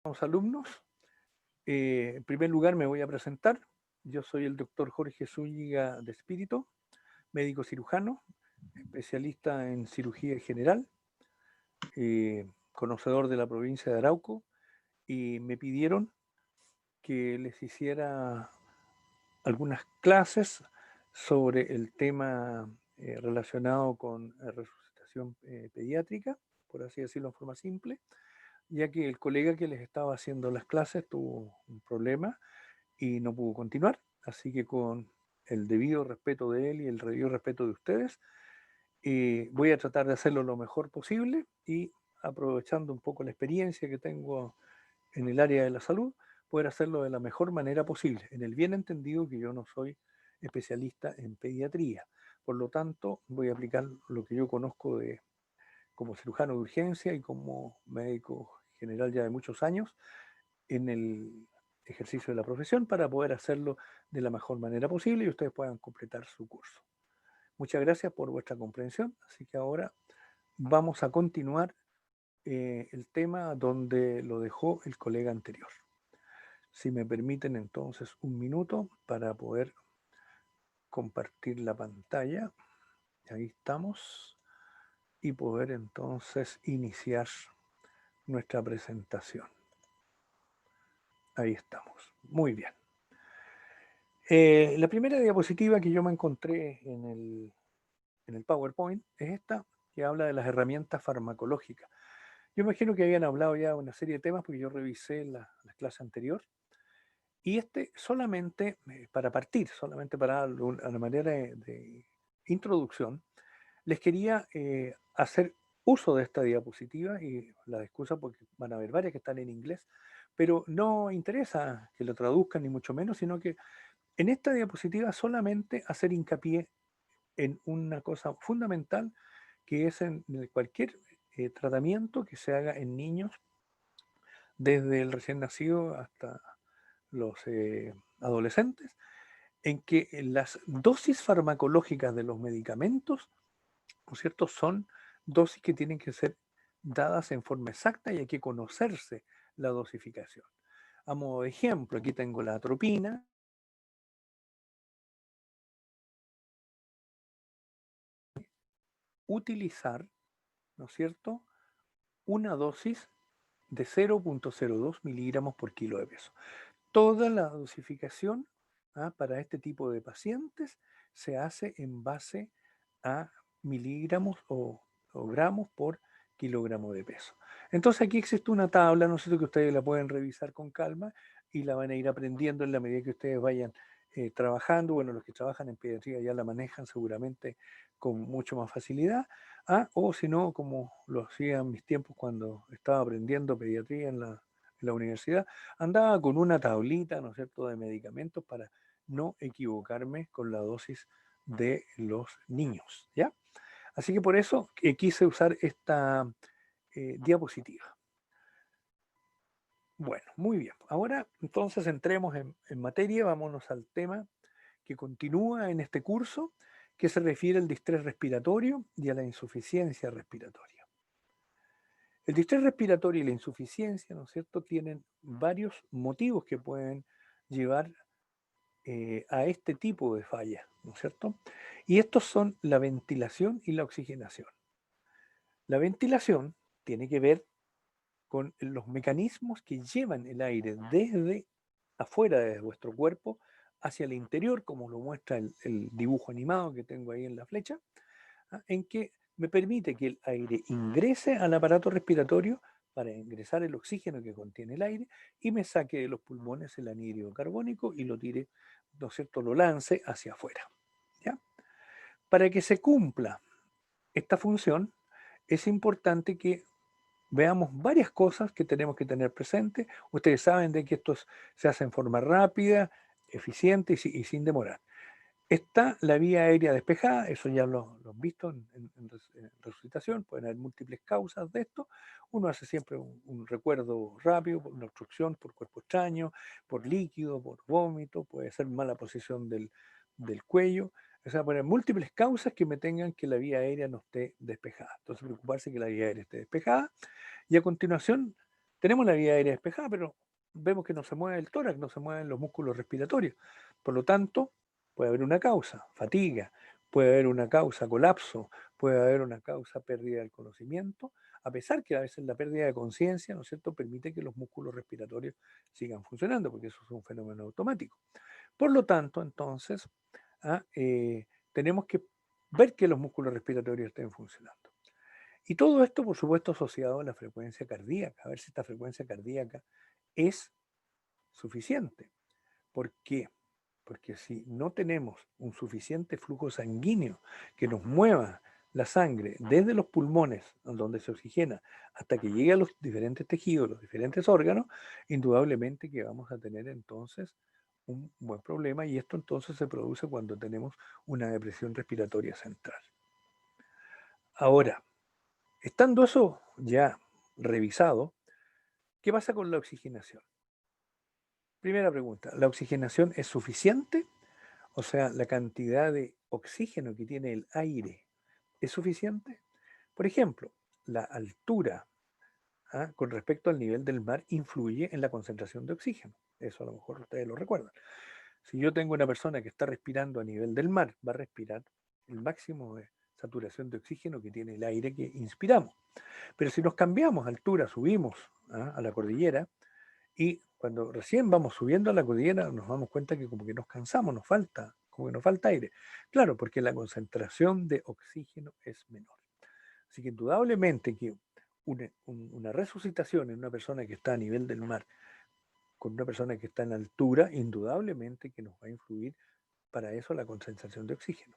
Los alumnos, en primer lugar me voy a presentar. Yo soy el doctor Jorge Zúñiga de Espíritu, médico cirujano, especialista en cirugía general, conocedor de la provincia de Arauco, y me pidieron que les hiciera algunas clases sobre el tema relacionado con resucitación pediátrica, por así decirlo en forma simple, ya que el colega que les estaba haciendo las clases tuvo un problema y no pudo continuar. Así que con el debido respeto de él y el debido respeto de ustedes, voy a tratar de hacerlo lo mejor posible y aprovechando un poco la experiencia que tengo en el área de la salud, poder hacerlo de la mejor manera posible, en el bien entendido que yo no soy especialista en pediatría. Por lo tanto, voy a aplicar lo que yo conozco de, como cirujano de urgencia y como médico general ya de muchos años en el ejercicio de la profesión para poder hacerlo de la mejor manera posible y ustedes puedan completar su curso. Muchas gracias por vuestra comprensión. Así que ahora vamos a continuar el tema donde lo dejó el colega anterior. Si me permiten entonces un minuto para poder compartir la pantalla. Ahí estamos. Y poder entonces iniciar nuestra presentación. Ahí estamos. Muy bien. La primera diapositiva que yo me encontré en el PowerPoint es esta, que habla de las herramientas farmacológicas. Yo imagino que habían hablado ya de una serie de temas porque yo revisé la clase anterior. Y este solamente para partir, solamente para una manera de introducción, les quería hacer uso de esta diapositiva y la excusa porque van a haber varias que están en inglés, pero no interesa que lo traduzcan ni mucho menos, sino que en esta diapositiva solamente hacer hincapié en una cosa fundamental que es en cualquier tratamiento que se haga en niños, desde el recién nacido hasta los adolescentes, en que las dosis farmacológicas de los medicamentos, ¿no es cierto?, son dosis que tienen que ser dadas en forma exacta y hay que conocerse la dosificación. A modo de ejemplo, aquí tengo la atropina, utilizar, ¿no es cierto?, una dosis de 0,02 miligramos por kilo de peso. Toda la dosificación para este tipo de pacientes se hace en base a miligramos o gramos por kilogramo de peso. Entonces aquí existe una tabla, no sé, que ustedes la pueden revisar con calma y la van a ir aprendiendo en la medida que ustedes vayan trabajando. Bueno, los que trabajan en pediatría ya la manejan seguramente con mucho más facilidad, o si no, como lo hacía en mis tiempos cuando estaba aprendiendo pediatría en la universidad, andaba con una tablita, ¿no es cierto?, de medicamentos para no equivocarme con la dosis de los niños, ¿ya? Así que por eso quise usar esta diapositiva. Bueno, muy bien. Ahora entonces entremos en materia, vámonos al tema que continúa en este curso, que se refiere al distrés respiratorio y a la insuficiencia respiratoria. El distrés respiratorio y la insuficiencia, ¿no es cierto?, tienen varios motivos que pueden llevar a este tipo de falla, ¿no es cierto? Y estos son la ventilación y la oxigenación. La ventilación tiene que ver con los mecanismos que llevan el aire desde afuera de vuestro cuerpo hacia el interior, como lo muestra el dibujo animado que tengo ahí en la flecha, en que me permite que el aire ingrese al aparato respiratorio para ingresar el oxígeno que contiene el aire y me saque de los pulmones el anhídrido carbónico y lo tire, ¿no es cierto?, lo lance hacia afuera. ¿Ya? Para que se cumpla esta función, es importante que veamos varias cosas que tenemos que tener presente. Ustedes saben de que esto se hace en forma rápida, eficiente y sin demorar. Está la vía aérea despejada, eso ya lo han visto en resucitación, pueden haber múltiples causas de esto. Uno hace siempre un recuerdo rápido, por una obstrucción, por cuerpo extraño, por líquido, por vómito, puede ser mala posición del cuello. O sea, pueden haber múltiples causas que me tengan que la vía aérea no esté despejada. Entonces, preocuparse que la vía aérea esté despejada. Y a continuación, Tenemos la vía aérea despejada, pero vemos que no se mueve el tórax, no se mueven los músculos respiratorios. Por lo tanto, puede haber una causa, fatiga, puede haber una causa, colapso, puede haber una causa, pérdida del conocimiento, a pesar que a veces la pérdida de conciencia, ¿no es cierto?, permite que los músculos respiratorios sigan funcionando, porque eso es un fenómeno automático. Por lo tanto, entonces, tenemos que ver que los músculos respiratorios estén funcionando. Y todo esto, por supuesto, asociado a la frecuencia cardíaca, a ver si esta frecuencia cardíaca es suficiente. ¿Por qué? Porque si no tenemos un suficiente flujo sanguíneo que nos mueva la sangre desde los pulmones, donde se oxigena, hasta que llegue a los diferentes tejidos, los diferentes órganos, indudablemente que vamos a tener entonces un buen problema, y esto entonces se produce cuando tenemos una depresión respiratoria central. Ahora, estando eso ya revisado, ¿qué pasa con la oxigenación? Primera pregunta, ¿la oxigenación es suficiente? O sea, la cantidad de oxígeno que tiene el aire es suficiente. Por ejemplo, la altura, con respecto al nivel del mar influye en la concentración de oxígeno. Eso a lo mejor ustedes lo recuerdan. Si yo tengo una persona que está respirando a nivel del mar, va a respirar el máximo de saturación de oxígeno que tiene el aire que inspiramos. Pero si nos cambiamos altura, subimos a la cordillera, y cuando recién vamos subiendo a la cordillera nos damos cuenta que como que nos cansamos, nos falta, como que nos falta aire. Claro, porque la concentración de oxígeno es menor. Así que indudablemente que una resucitación en una persona que está a nivel del mar con una persona que está en altura, indudablemente que nos va a influir para eso la concentración de oxígeno.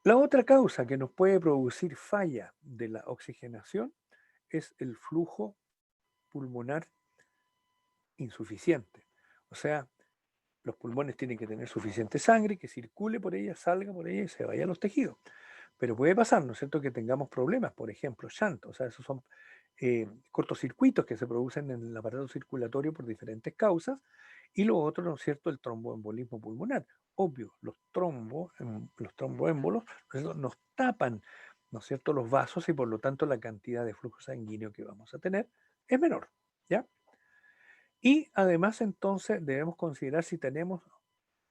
La otra causa que nos puede producir falla de la oxigenación es el flujo pulmonar insuficiente. O sea, los pulmones tienen que tener suficiente sangre que circule por ella, salga por ella y se vaya a los tejidos. Pero puede pasar, ¿no es cierto?, que tengamos problemas, por ejemplo, shunt, o sea, esos son cortocircuitos que se producen en el aparato circulatorio por diferentes causas, y lo otro, ¿no es cierto?, el tromboembolismo pulmonar. Obvio, los tromboémbolos, nos tapan, ¿no es cierto?, los vasos, y por lo tanto la cantidad de flujo sanguíneo que vamos a tener es menor, ¿ya? Y además entonces debemos considerar si tenemos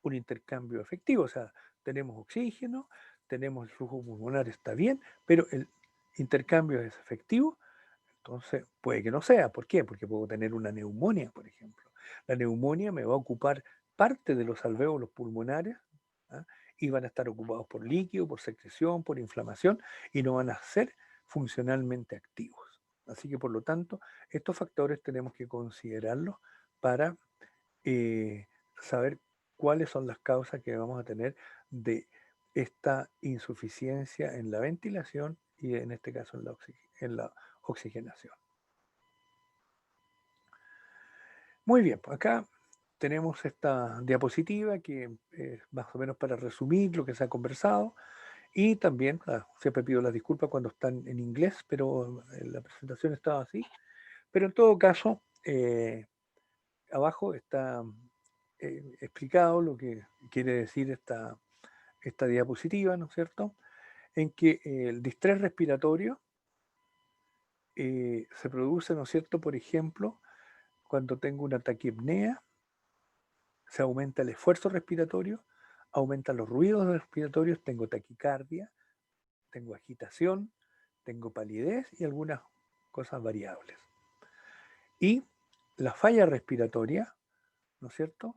un intercambio efectivo, o sea, tenemos oxígeno, tenemos el flujo pulmonar, está bien, pero el intercambio es efectivo. Entonces puede que no sea. ¿Por qué? Porque puedo tener una neumonía, por ejemplo. La neumonía me va a ocupar parte de los alvéolos pulmonares, ¿ah? Y van a estar ocupados por líquido, por secreción, por inflamación, y no van a ser funcionalmente activos. Así que por lo tanto, estos factores tenemos que considerarlos para saber cuáles son las causas que vamos a tener de esta insuficiencia en la ventilación y en este caso en la oxigenación. Muy bien, pues acá tenemos esta diapositiva que es más o menos para resumir lo que se ha conversado, y también siempre pido las disculpas cuando están en inglés, pero la presentación estaba así. Pero en todo caso, abajo está explicado lo que quiere decir esta diapositiva, ¿no es cierto?, en que el distrés respiratorio se produce, ¿no es cierto?, por ejemplo, cuando tengo una taquipnea, se aumenta el esfuerzo respiratorio, aumentan los ruidos respiratorios, tengo taquicardia, tengo agitación, tengo palidez y algunas cosas variables. Y la falla respiratoria, ¿no es cierto?,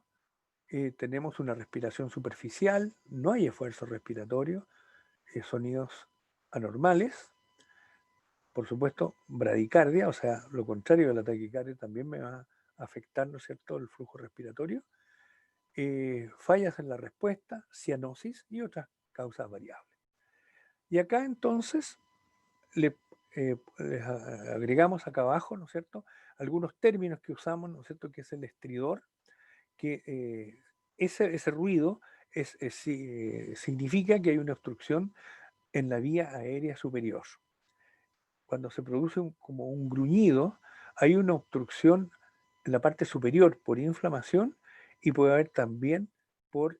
tenemos una respiración superficial, no hay esfuerzo respiratorio, sonidos anormales, por supuesto, bradicardia, o sea, lo contrario de la taquicardia también me va a afectar, ¿no es cierto?, el flujo respiratorio, fallas en la respuesta, cianosis y otras causas variables. Y acá entonces les agregamos acá abajo, ¿no es cierto?, algunos términos que usamos, ¿no es cierto?, que es el estridor, que ese ruido significa que hay una obstrucción en la vía aérea superior. Cuando se produce como un gruñido, hay una obstrucción en la parte superior por inflamación, y puede haber también por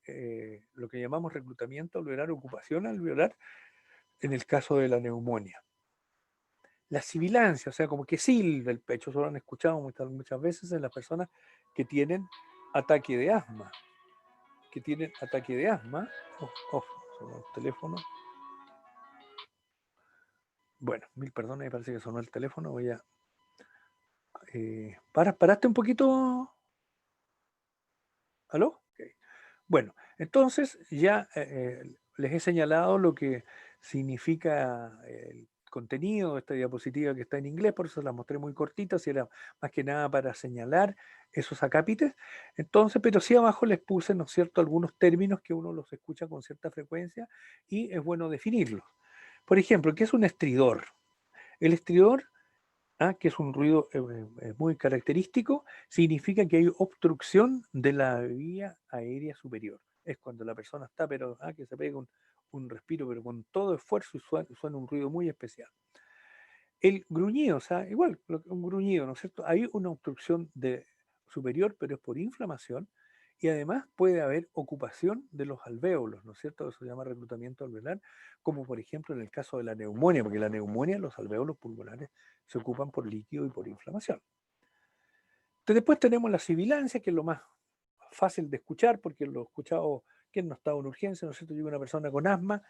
lo que llamamos reclutamiento alveolar, ocupación alveolar, en el caso de la neumonía. La sibilancia, o sea, como que silba el pecho, eso lo han escuchado muchas veces en las personas que tienen ataque de asma, que tienen ataque de asma. Oh, oh, sonó el teléfono. Bueno, mil perdones, me parece que sonó el teléfono. Voy a. ¿Paraste un poquito? ¿Aló? Ok. Bueno, entonces ya les he señalado lo que significa el contenido de esta diapositiva que está en inglés, por eso la mostré muy cortita, si era más que nada para señalar esos acápites. Entonces, pero sí abajo les puse, ¿no es cierto?, algunos términos que uno los escucha con cierta frecuencia y es bueno definirlos. Por ejemplo, ¿qué es un estridor? El estridor, que es un ruido muy característico, significa que hay obstrucción de la vía aérea superior. Es cuando la persona está, pero que se pega un respiro, pero con todo esfuerzo y suena un ruido muy especial. El gruñido, o sea, igual, un gruñido, ¿no es cierto? Hay una obstrucción superior, pero es por inflamación, y además puede haber ocupación de los alvéolos, ¿no es cierto? Eso se llama reclutamiento alveolar, como por ejemplo en el caso de la neumonía, porque la neumonía, los alvéolos pulmonares se ocupan por líquido y por inflamación. Entonces, después tenemos la sibilancia, que es lo más fácil de escuchar, porque lo he escuchado, quien no estaba en urgencia, ¿no es cierto? Llega una persona con asma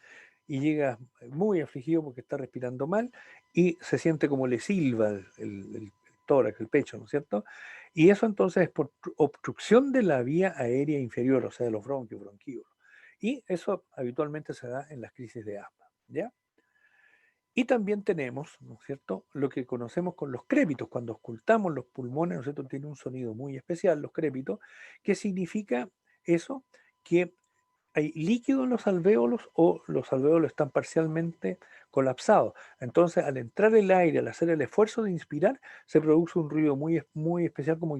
y llega muy afligido porque está respirando mal y se siente como le silba el tórax, el pecho, ¿no es cierto? Y eso entonces es por obstrucción de la vía aérea inferior, o sea, de los bronquios, bronquíolos. Y eso habitualmente se da en las crisis de asma, ¿ya? Y también tenemos, ¿no es cierto?, lo que conocemos con los crépitos. Cuando ocultamos los pulmones, ¿no es cierto?, tiene un sonido muy especial, los crépitos, que significa eso, que hay líquido en los alvéolos o los alvéolos están parcialmente colapsados. Entonces, al entrar el aire, al hacer el esfuerzo de inspirar, se produce un ruido muy especial, como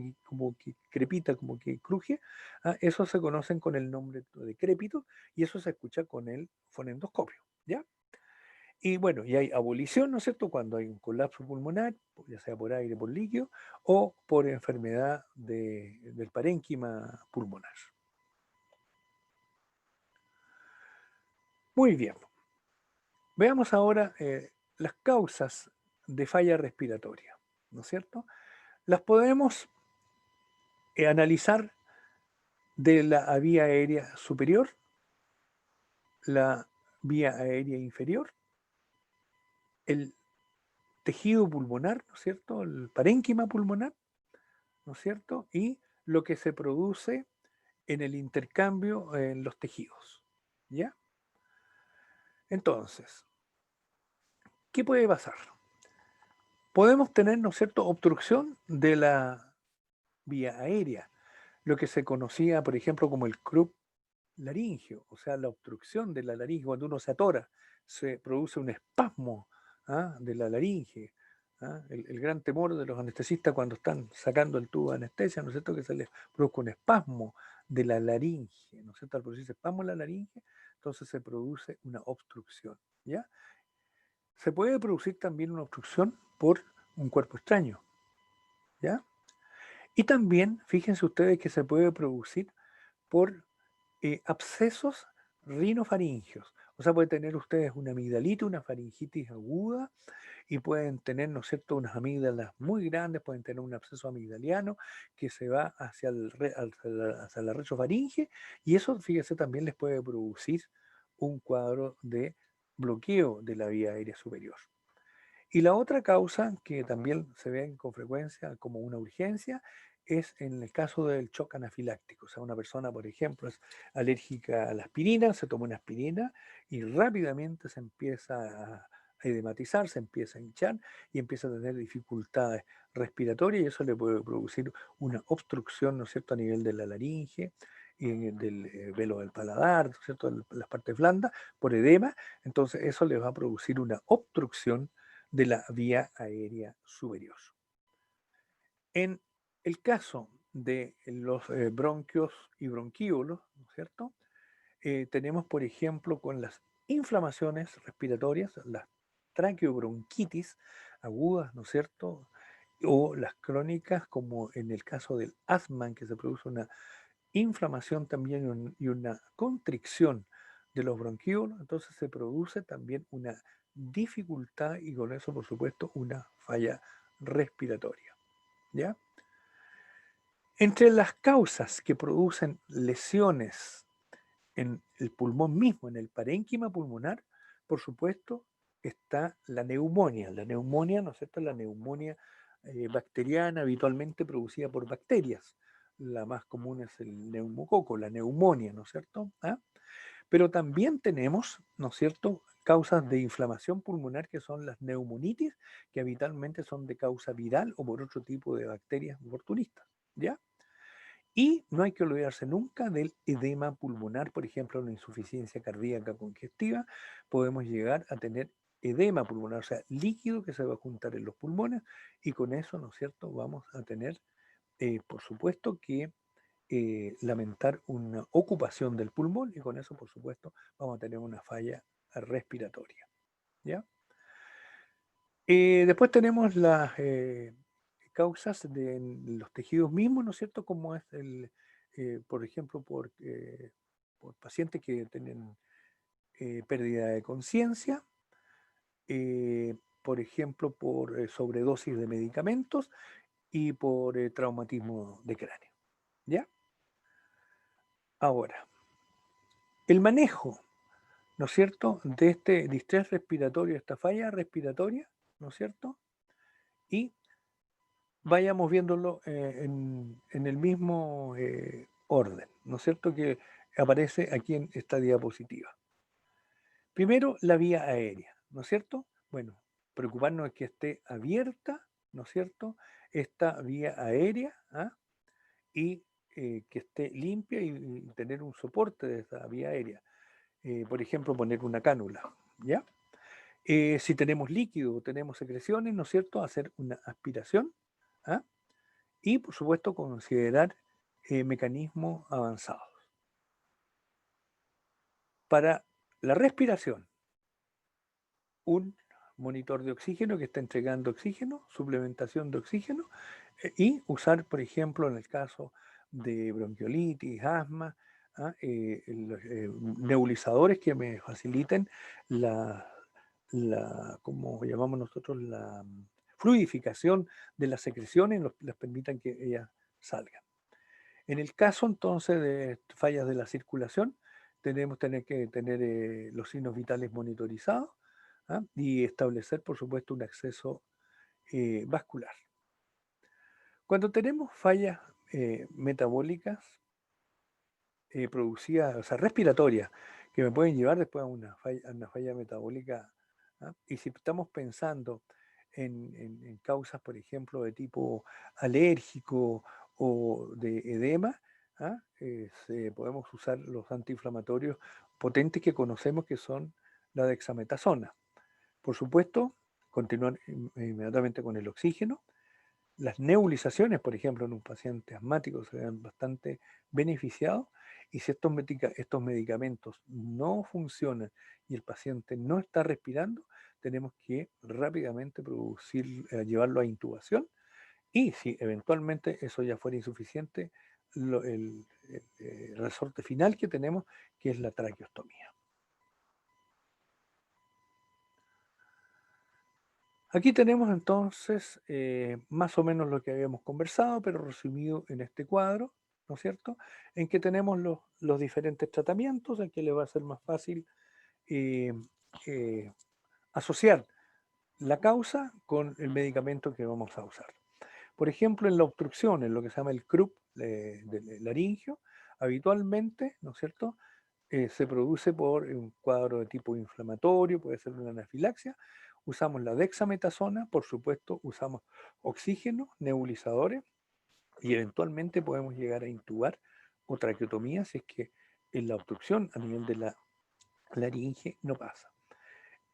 que crepita, como que cruje. Eso se conocen con el nombre de crépito y eso se escucha con el fonendoscopio, ¿ya? Y bueno, y hay abolición, ¿no es cierto?, cuando hay un colapso pulmonar, ya sea por aire, por líquido, o por enfermedad del parénquima pulmonar. Muy bien, veamos ahora las causas de falla respiratoria, ¿no es cierto? Las podemos analizar de la vía aérea superior, la vía aérea inferior, el tejido pulmonar, ¿no es cierto?, el parénquima pulmonar, ¿no es cierto? Y lo que se produce en el intercambio en los tejidos. ¿Ya? Entonces, ¿qué puede pasar? Podemos tener, ¿no es cierto?, obstrucción de la vía aérea, lo que se conocía, por ejemplo, como el crup laringio, o sea, la obstrucción de la laringe, cuando uno se atora, se produce un espasmo de la laringe. El gran temor de los anestesistas cuando están sacando el tubo de anestesia, ¿no es cierto?, que se les produzca un espasmo de la laringe, ¿no es cierto? Al producirse espasmo en la laringe, entonces se produce una obstrucción, ¿ya? Se puede producir también una obstrucción por un cuerpo extraño, ¿ya? Y también, fíjense ustedes que se puede producir por abscesos rinofaringios. O sea, pueden tener ustedes una amigdalitis, una faringitis aguda, y pueden tener, ¿no es cierto?, unas amígdalas muy grandes, pueden tener un absceso amigdaliano que se va hacia la retrofaringe, y eso, fíjense, también les puede producir un cuadro de bloqueo de la vía aérea superior. Y la otra causa que también se ve con frecuencia como una urgencia es en el caso del shock anafiláctico. O sea, una persona, por ejemplo, es alérgica a la aspirina, se toma una aspirina y rápidamente se empieza a edematizar, se empieza a hinchar y empieza a tener dificultades respiratorias y eso le puede producir una obstrucción, ¿no es cierto?, a nivel de la laringe y del velo del paladar, ¿no es cierto?, las partes blandas, por edema. Entonces eso le va a producir una obstrucción de la vía aérea superior. En el caso de los bronquios y bronquíolos, ¿no es cierto? Tenemos, por ejemplo, con las inflamaciones respiratorias, las traqueobronquitis agudas, ¿no es cierto? O las crónicas, como en el caso del asma, en que se produce una inflamación también y una constricción de los bronquíolos, entonces se produce también una dificultad y con eso, por supuesto, una falla respiratoria. ¿Ya? Entre las causas que producen lesiones en el pulmón mismo, en el parénquima pulmonar, por supuesto, está la neumonía. La neumonía, ¿no es cierto?, la neumonía bacteriana habitualmente producida por bacterias. La más común es el neumococo, la neumonía, ¿no es cierto? ¿Ah? Pero también tenemos, ¿no es cierto?, causas de inflamación pulmonar que son las neumonitis, que habitualmente son de causa viral o por otro tipo de bacterias oportunistas, ¿ya? Y no hay que olvidarse nunca del edema pulmonar, por ejemplo, la insuficiencia cardíaca congestiva, podemos llegar a tener edema pulmonar, o sea, líquido que se va a juntar en los pulmones y con eso, ¿no es cierto?, vamos a tener, por supuesto, que lamentar una ocupación del pulmón y con eso, por supuesto, vamos a tener una falla respiratoria, ¿ya? Después tenemos las causas de los tejidos mismos, ¿no es cierto? Como es por ejemplo, por pacientes que tienen pérdida de conciencia, por ejemplo, por sobredosis de medicamentos y por traumatismo de cráneo, ¿ya? Ahora, el manejo, ¿no es cierto?, de este distrés respiratorio, esta falla respiratoria, ¿no es cierto? Y vayamos viéndolo en el mismo orden, ¿no es cierto?, que aparece aquí en esta diapositiva. Primero, la vía aérea, ¿no es cierto? Bueno, preocuparnos es que esté abierta, ¿no es cierto?, esta vía aérea, ¿ah? Y que esté limpia y tener un soporte de esa vía aérea. Por ejemplo, poner una cánula, ¿ya? Si tenemos líquido o tenemos secreciones, ¿no es cierto?, hacer una aspiración, ¿ah? Y, por supuesto, considerar mecanismos avanzados. Para la respiración, un monitor de oxígeno que está entregando oxígeno, suplementación de oxígeno, y usar, por ejemplo, en el caso de bronquiolitis, asma, ¿ah? Los nebulizadores que me faciliten como llamamos nosotros, la fluidificación de las secreciones, las permitan que ellas salgan. En el caso entonces de fallas de la circulación, tener que tener los signos vitales monitorizados, ¿ah? Y establecer, por supuesto, un acceso vascular. Cuando tenemos fallas metabólicas producidas, o sea, respiratorias, que me pueden llevar después a una falla metabólica, ¿ah? Y si estamos pensando en causas, por ejemplo, de tipo alérgico o de edema, ¿ah? Podemos usar los antiinflamatorios potentes que conocemos que son la dexametasona. Por supuesto, continuar inmediatamente con el oxígeno. Las nebulizaciones, por ejemplo, en un paciente asmático se ven bastante beneficiados y si estos medicamentos no funcionan y el paciente no está respirando, tenemos que rápidamente llevarlo a intubación y si eventualmente eso ya fuera insuficiente, el resorte final que tenemos, que es la traqueostomía. Aquí tenemos entonces más o menos lo que habíamos conversado, pero resumido en este cuadro, ¿no es cierto? En que tenemos los diferentes tratamientos, en que le va a ser más fácil eh, eh, asociar la causa con el medicamento que vamos a usar. Por ejemplo, en la obstrucción, en lo que se llama el CRUP del laringio, habitualmente, ¿no es cierto?, se produce por un cuadro de tipo inflamatorio, puede ser una anafilaxia. Usamos la dexametasona, por supuesto, usamos oxígeno, nebulizadores y eventualmente podemos llegar a intubar o traqueotomía si es que en la obstrucción a nivel de la laringe no pasa.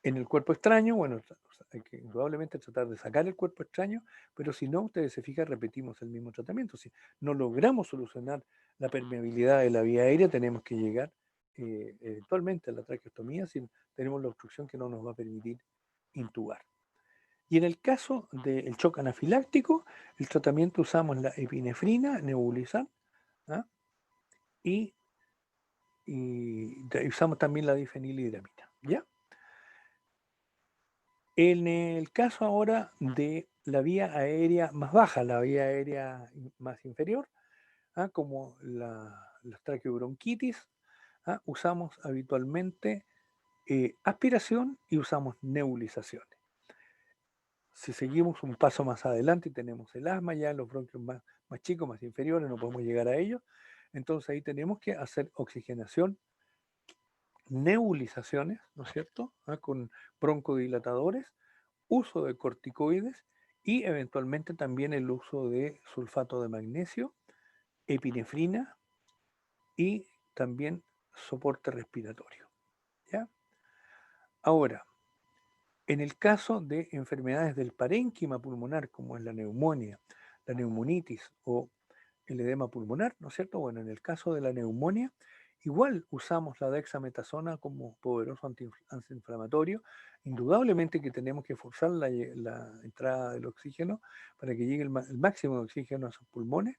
En el cuerpo extraño, bueno, hay que indudablemente tratar de sacar el cuerpo extraño, pero si no, ustedes se fijan, repetimos el mismo tratamiento. Si no logramos solucionar la permeabilidad de la vía aérea, tenemos que llegar eventualmente a la traqueostomía si tenemos la obstrucción que no nos va a permitir intubar. Y en el caso del shock anafiláctico, el tratamiento usamos la epinefrina, nebulizar, ¿ah? y usamos también la difenilidramina, ¿ya? En el caso ahora de la vía aérea más baja, la vía aérea más inferior, como las traqueobronquitis, usamos habitualmente aspiración y usamos nebulizaciones. Si seguimos un paso más adelante y tenemos el asma, ya los bronquios más chicos, más inferiores, no podemos llegar a ellos, entonces ahí tenemos que hacer oxigenación, nebulizaciones, ¿no es cierto? Con broncodilatadores, uso de corticoides y eventualmente también el uso de sulfato de magnesio, epinefrina y también soporte respiratorio. ¿Ya? Ahora, en el caso de enfermedades del parénquima pulmonar, como es la neumonía, la neumonitis o el edema pulmonar, ¿no es cierto? Bueno, en el caso de la neumonía, igual usamos la dexametasona como poderoso antiinflamatorio. Indudablemente que tenemos que forzar la entrada del oxígeno para que llegue el máximo de oxígeno a sus pulmones.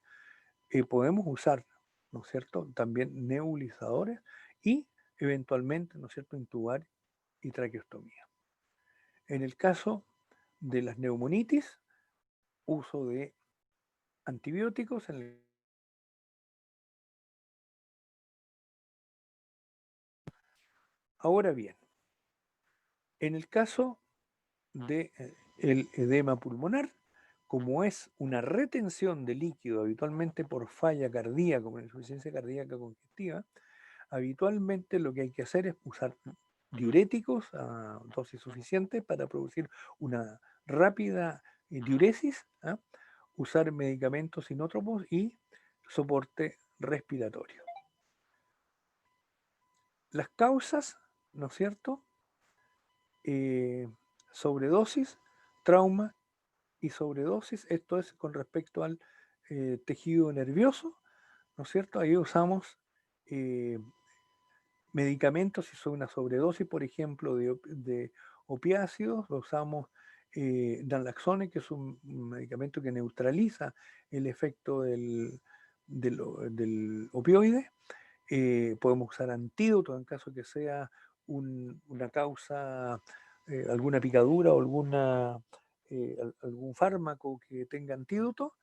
Podemos usar, ¿no es cierto?, también nebulizadores y eventualmente, ¿no es cierto?, intubar y traqueostomía. En el caso de las neumonitis, uso de antibióticos. Ahora bien, en el caso del edema pulmonar, como es una retención de líquido habitualmente por falla cardíaca, como insuficiencia cardíaca congestiva, habitualmente lo que hay que hacer es usar diuréticos a dosis suficiente para producir una rápida diuresis, usar medicamentos inótropos y soporte respiratorio. Las causas, ¿no es cierto? Sobredosis, trauma y sobredosis, esto es con respecto al tejido nervioso, ¿no es cierto? Ahí usamos medicamentos, si son una sobredosis, por ejemplo, de opiáceos, usamos naloxone, que es un medicamento que neutraliza el efecto del opioide. Podemos usar antídotos en caso que sea una causa, alguna picadura o algún fármaco que tenga antídoto,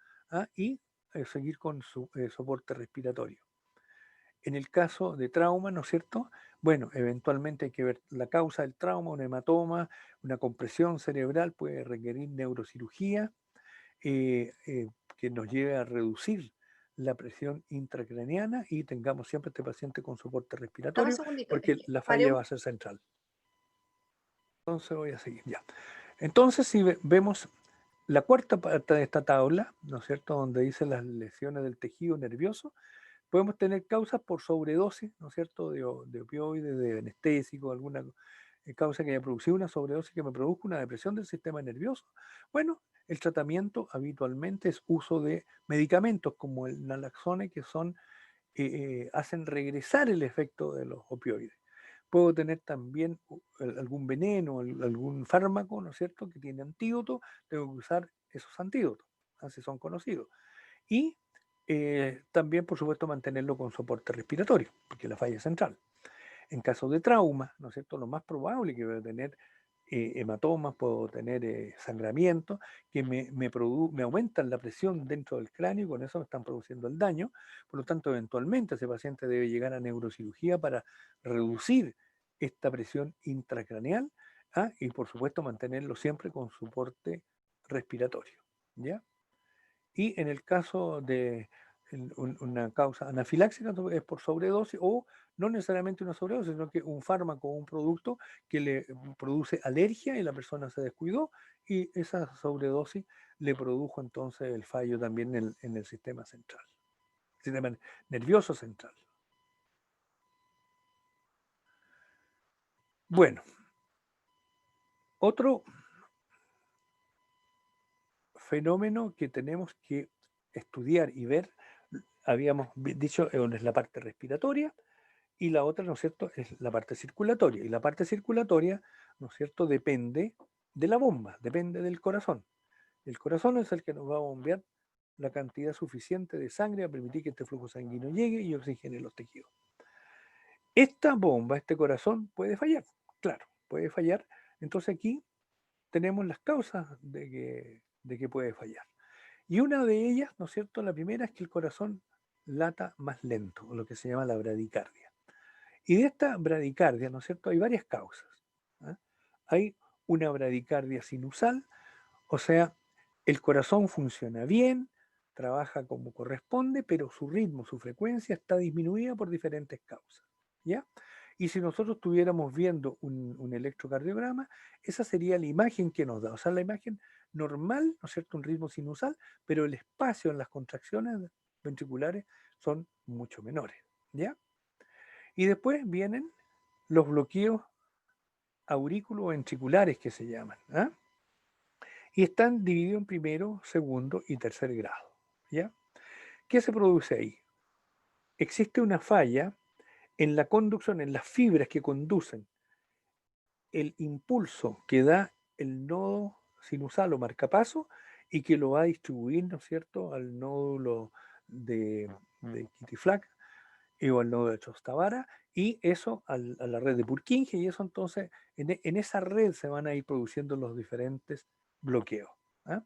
y seguir con su soporte respiratorio. En el caso de trauma, ¿no es cierto? Bueno, eventualmente hay que ver la causa del trauma, un hematoma, una compresión cerebral puede requerir neurocirugía que nos lleve a reducir la presión intracraniana y tengamos siempre este paciente con soporte Dame un respiratorio segundito, es porque que la paré falla un... va a ser central. Entonces voy a seguir ya. Entonces si vemos la cuarta parte de esta tabla, ¿no es cierto?, donde dice las lesiones del tejido nervioso, podemos tener causas por sobredosis, ¿no es cierto?, de opioides, de anestésico, alguna causa que haya producido una sobredosis que me produzca una depresión del sistema nervioso. Bueno, el tratamiento habitualmente es uso de medicamentos como el naloxone que hacen regresar el efecto de los opioides. Puedo tener también algún veneno, algún fármaco, ¿no es cierto?, que tiene antídoto, tengo que usar esos antídotos, así son conocidos. Y también, por supuesto, mantenerlo con soporte respiratorio, porque la falla es central. En caso de trauma, ¿no es cierto?, lo más probable que voy a tener hematomas, puedo tener sangramiento, que me aumentan la presión dentro del cráneo y con eso me están produciendo el daño. Por lo tanto, eventualmente ese paciente debe llegar a neurocirugía para reducir esta presión intracraneal, y por supuesto mantenerlo siempre con soporte respiratorio. ¿Ya? Y en el caso de una causa anafiláctica es por sobredosis o no necesariamente una sobredosis, sino que un fármaco o un producto que le produce alergia y la persona se descuidó y esa sobredosis le produjo entonces el fallo también en el sistema central, sistema nervioso central. Bueno, otro fenómeno que tenemos que estudiar y ver, habíamos dicho, es la parte respiratoria, y la otra, ¿no es cierto?, es la parte circulatoria. Y la parte circulatoria, ¿no es cierto?, depende de la bomba, depende del corazón. El corazón es el que nos va a bombear la cantidad suficiente de sangre a permitir que este flujo sanguíneo llegue y oxigene los tejidos. Esta bomba, este corazón, puede fallar, claro, puede fallar. Entonces aquí tenemos las causas de que puede fallar. Y una de ellas, ¿no es cierto? La primera es que el corazón lata más lento, o lo que se llama la bradicardia. Y de esta bradicardia, ¿no es cierto? Hay varias causas. ¿Ah? Hay una bradicardia sinusal, o sea, el corazón funciona bien, trabaja como corresponde, pero su ritmo, su frecuencia está disminuida por diferentes causas. ¿Ya? Y si nosotros estuviéramos viendo un electrocardiograma, esa sería la imagen que nos da. O sea, la imagen normal, ¿no es cierto? Un ritmo sinusal, pero el espacio en las contracciones ventriculares son mucho menores. ¿Ya? Y después vienen los bloqueos aurículo-ventriculares que se llaman. ¿Ah? Y están divididos en primero, segundo y tercer grado. ¿Ya? ¿Qué se produce ahí? Existe una falla en la conducción, en las fibras que conducen el impulso que da el nodo sinusal o marcapaso y que lo va a distribuir, ¿no es cierto?, al nódulo de Kitty-Flack o al nodo de Chostavara y eso a la red de Purkinje y eso entonces en esa red se van a ir produciendo los diferentes bloqueos. ¿Ah?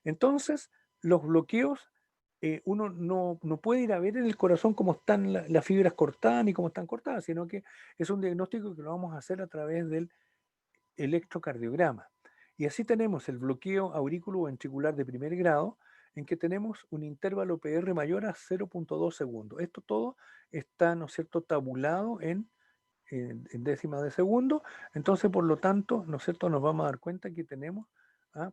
Entonces, los bloqueos, uno no puede ir a ver en el corazón cómo están las fibras cortadas ni cómo están cortadas, sino que es un diagnóstico que lo vamos a hacer a través del electrocardiograma. Y así tenemos el bloqueo aurículo-ventricular de primer grado, en que tenemos un intervalo PR mayor a 0.2 segundos. Esto todo está, ¿no es cierto?, tabulado en décimas de segundo. Entonces, por lo tanto, ¿no es cierto?, nos vamos a dar cuenta que tenemos,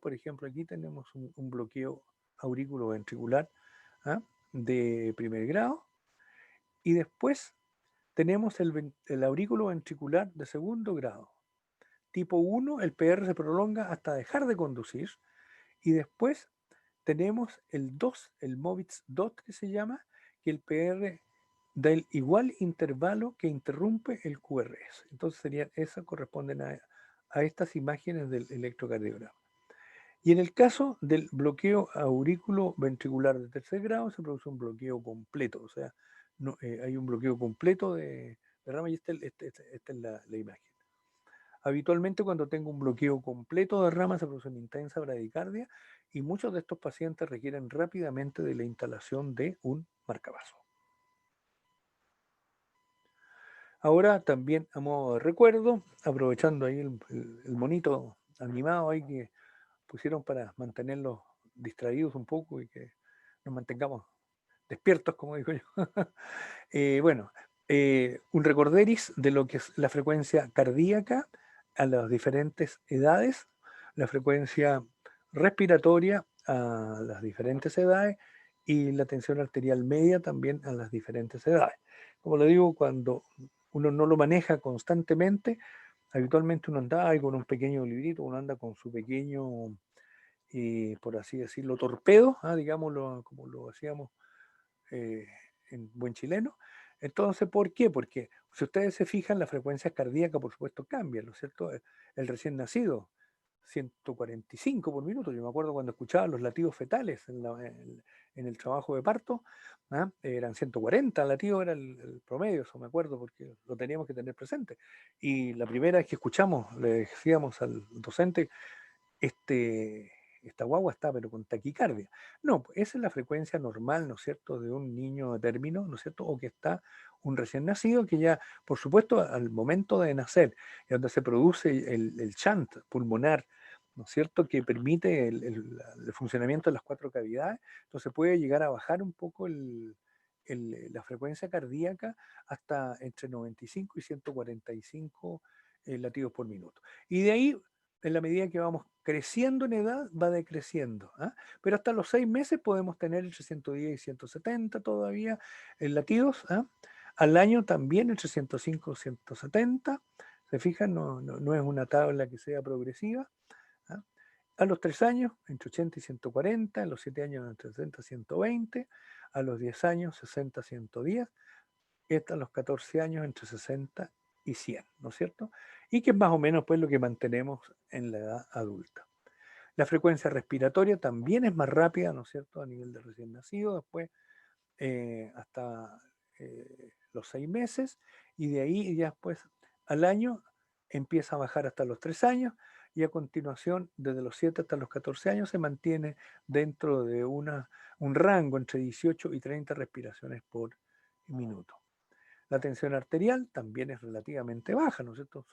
por ejemplo, aquí tenemos un bloqueo aurículo-ventricular de primer grado. Y después tenemos el aurículo ventricular de segundo grado. Tipo 1, el PR se prolonga hasta dejar de conducir. Y después tenemos el 2, el Movitz DOT que se llama, que el PR del igual intervalo que interrumpe el QRS. Entonces esas corresponden a estas imágenes del electrocardiograma. Y en el caso del bloqueo aurículo ventricular de tercer grado se produce un bloqueo completo, o sea, no, hay un bloqueo completo de rama y esta es la imagen. Habitualmente cuando tengo un bloqueo completo de rama se produce una intensa bradicardia y muchos de estos pacientes requieren rápidamente de la instalación de un marcapaso. Ahora también a modo de recuerdo, aprovechando ahí el monito animado ahí que pusieron para mantenerlos distraídos un poco y que nos mantengamos despiertos, como digo yo. Bueno, un recorderis de lo que es la frecuencia cardíaca a las diferentes edades, la frecuencia respiratoria a las diferentes edades y la tensión arterial media también a las diferentes edades. Como le digo, cuando uno no lo maneja constantemente, habitualmente uno anda ahí con un pequeño librito, uno anda con su pequeño, por así decirlo, torpedo, digámoslo como lo hacíamos eh, en buen chileno. Entonces, ¿por qué? Porque si ustedes se fijan, la frecuencia cardíaca, por supuesto, cambia, ¿no es cierto? El recién nacido, 145 por minuto. Yo me acuerdo cuando escuchaba los latidos fetales en el trabajo de parto, eran 140 latidos, era el promedio, eso me acuerdo, porque lo teníamos que tener presente. Y la primera vez que escuchamos, le decíamos al docente, esta guagua está pero con taquicardia. No, pues esa es la frecuencia normal, ¿no es cierto?, de un niño de término, ¿no es cierto?, o que está un recién nacido que ya, por supuesto, al momento de nacer, es donde se produce el shunt pulmonar, ¿no es cierto?, que permite el funcionamiento de las cuatro cavidades, entonces puede llegar a bajar un poco la frecuencia cardíaca hasta entre 95 y 145 latidos por minuto. Y de ahí en la medida que vamos creciendo en edad, va decreciendo. Pero hasta los 6 meses podemos tener entre 110 y 170 todavía en latidos. Al año también entre 105 y 170. ¿Se fijan? No es una tabla que sea progresiva. ¿Ah? A los 3 años, entre 80 y 140. A los 7 años, entre 60 y 120. A los 10 años, 60 a 110. Y hasta los 14 años, entre 60 y 100, ¿no es cierto? Y que es más o menos pues lo que mantenemos en la edad adulta. La frecuencia respiratoria también es más rápida, ¿no es cierto?, a nivel de recién nacido, después hasta los 6 meses, y de ahí ya después al año empieza a bajar hasta los 3 años, y a continuación, desde los 7 hasta los 14 años, se mantiene dentro de un rango entre 18 y 30 respiraciones por minuto. La tensión arterial también es relativamente baja, ¿no es cierto?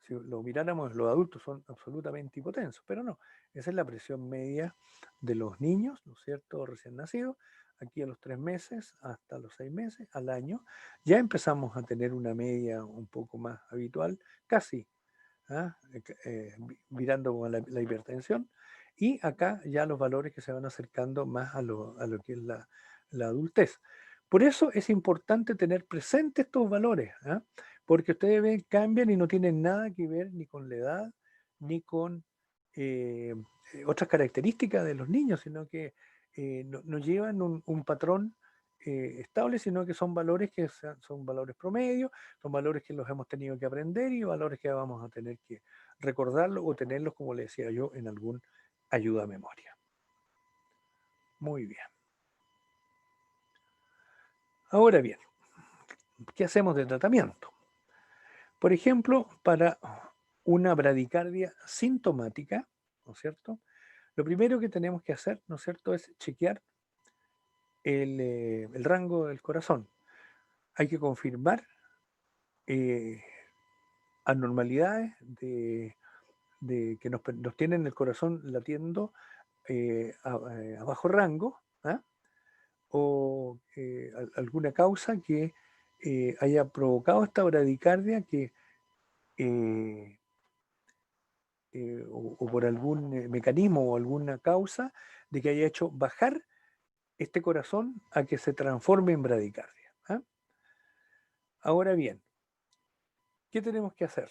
Si lo miráramos, los adultos son absolutamente hipotensos, pero no, esa es la presión media de los niños, ¿no es cierto?, recién nacidos. Aquí a los 3 meses hasta los 6 meses, al año, ya empezamos a tener una media un poco más habitual, casi mirando con la hipertensión, y acá ya los valores que se van acercando más a lo que es la adultez. Por eso es importante tener presentes estos valores, porque ustedes ven, cambian y no tienen nada que ver ni con la edad, ni con eh, otras características de los niños, sino que no llevan un patrón estable, sino que son valores que son valores promedio, son valores que los hemos tenido que aprender y valores que vamos a tener que recordarlos o tenerlos, como le decía yo, en algún ayuda a memoria. Muy bien. Ahora bien, ¿qué hacemos de tratamiento? Por ejemplo, para una bradicardia sintomática, ¿no es cierto? Lo primero que tenemos que hacer, ¿no es cierto?, es chequear el rango del corazón. Hay que confirmar anormalidades que nos tienen el corazón latiendo a bajo rango, o alguna causa que haya provocado esta bradicardia o por algún mecanismo o alguna causa de que haya hecho bajar este corazón a que se transforme en bradicardia. Ahora bien, ¿qué tenemos que hacer?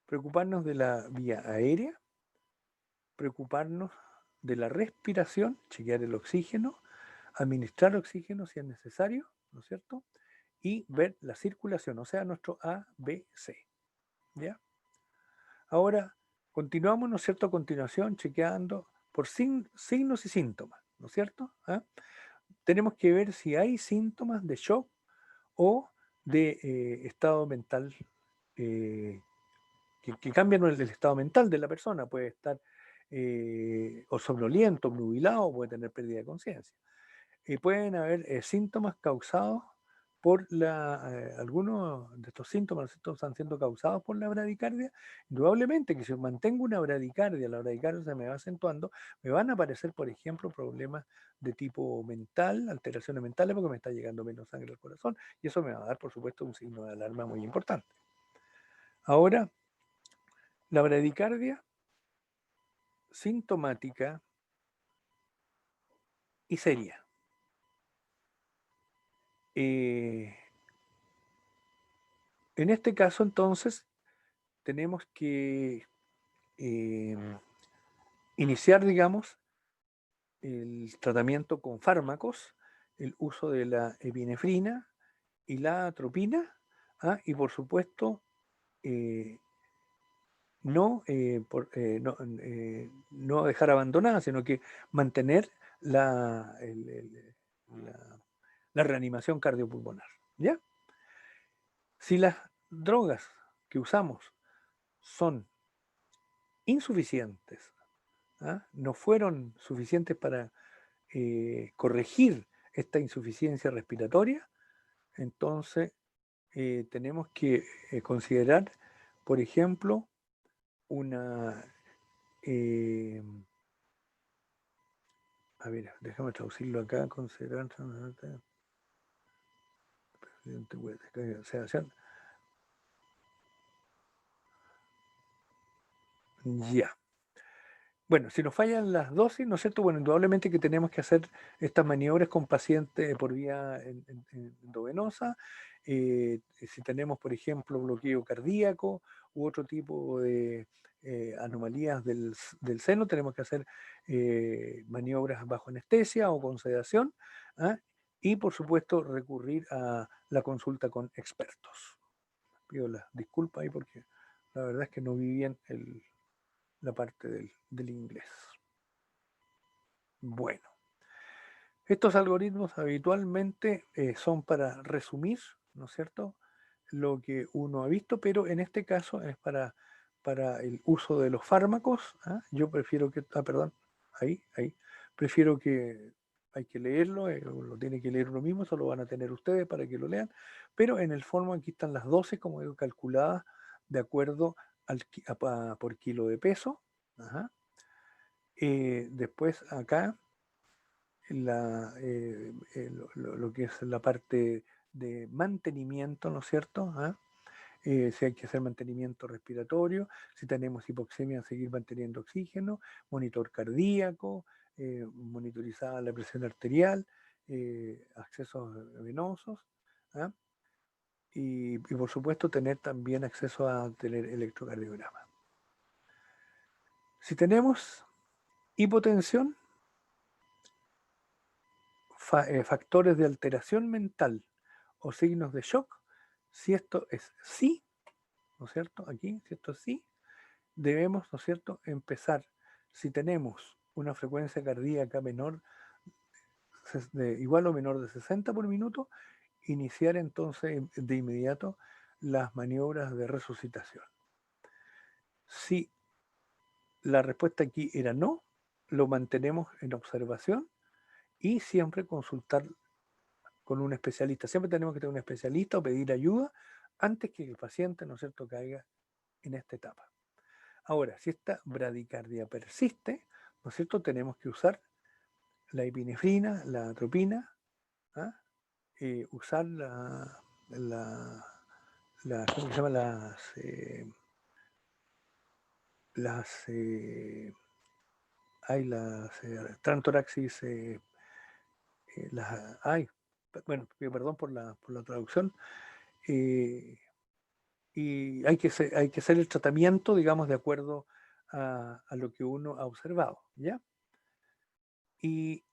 Preocuparnos de la vía aérea, preocuparnos de la respiración, chequear el oxígeno, administrar oxígeno si es necesario, ¿no es cierto? Y ver la circulación, o sea, nuestro ABC. ¿Ya? Ahora, continuamos, ¿no es cierto?, a continuación, chequeando por signos y síntomas, ¿no es cierto? Tenemos que ver si hay síntomas de shock o de estado mental que cambian el estado mental de la persona. Puede estar o somnoliento, obnubilado, puede tener pérdida de conciencia. Pueden haber síntomas causados por algunos de estos síntomas están siendo causados por la bradicardia. Indudablemente que si mantengo una bradicardia, la bradicardia se me va acentuando, me van a aparecer, por ejemplo, problemas de tipo mental, alteraciones mentales, porque me está llegando menos sangre al corazón, y eso me va a dar, por supuesto, un signo de alarma muy importante. Ahora, la bradicardia sintomática y seria. En este caso, entonces, tenemos que iniciar, digamos, el tratamiento con fármacos, el uso de la epinefrina y la atropina, y por supuesto, no dejar abandonada, sino que mantener la, la reanimación cardiopulmonar. ¿Ya? Si las drogas que usamos son insuficientes, no fueron suficientes para corregir esta insuficiencia respiratoria, entonces tenemos que considerar, por ejemplo, una... a ver, déjame traducirlo acá, considerar... Ya. Bueno, si nos fallan las dosis, ¿no es cierto? Bueno, indudablemente que tenemos que hacer estas maniobras con pacientes por vía endovenosa. Si tenemos, por ejemplo, bloqueo cardíaco u otro tipo de anomalías del seno, tenemos que hacer maniobras bajo anestesia o con sedación. Y, por supuesto, recurrir a la consulta con expertos. Pido las disculpas ahí porque la verdad es que no vi bien la parte del inglés. Bueno, estos algoritmos habitualmente son para resumir, ¿no es cierto?, lo que uno ha visto, pero en este caso es para para el uso de los fármacos, ¿ah? Yo prefiero que, perdón, ahí, prefiero que hay que leerlo, lo tiene que leer uno mismo, eso lo van a tener ustedes para que lo lean, pero en el fondo aquí están las dosis, como digo, calculadas de acuerdo por kilo de peso. Ajá. Después acá lo que es la parte de mantenimiento, ¿no es cierto? ¿Ah? Si hay que hacer mantenimiento respiratorio, si tenemos hipoxemia, seguir manteniendo oxígeno, monitor cardíaco, monitorizada la presión arterial, accesos venosos, ¿ah? Y por supuesto tener también acceso a tener electrocardiograma. Si tenemos hipotensión, factores de alteración mental o signos de shock, si esto es sí, ¿no es cierto? Aquí, si esto es sí, debemos, ¿no es cierto?, empezar, si tenemos una frecuencia cardíaca menor, igual o menor de 60 por minuto, iniciar entonces de inmediato las maniobras de resucitación. Si la respuesta aquí era no, lo mantenemos en observación y siempre consultar con un especialista. Siempre tenemos que tener un especialista o pedir ayuda antes que el paciente, ¿no es cierto?, caiga en esta etapa. Ahora, si esta bradicardia persiste, ¿no es cierto?, tenemos que usar la epinefrina, la atropina, ¿ah? Usar ¿cómo se llama? Las trantoraxis, bueno, perdón por la traducción, y hay que hacer el tratamiento, digamos, de acuerdo a lo que uno ha observado, ¿ya? Y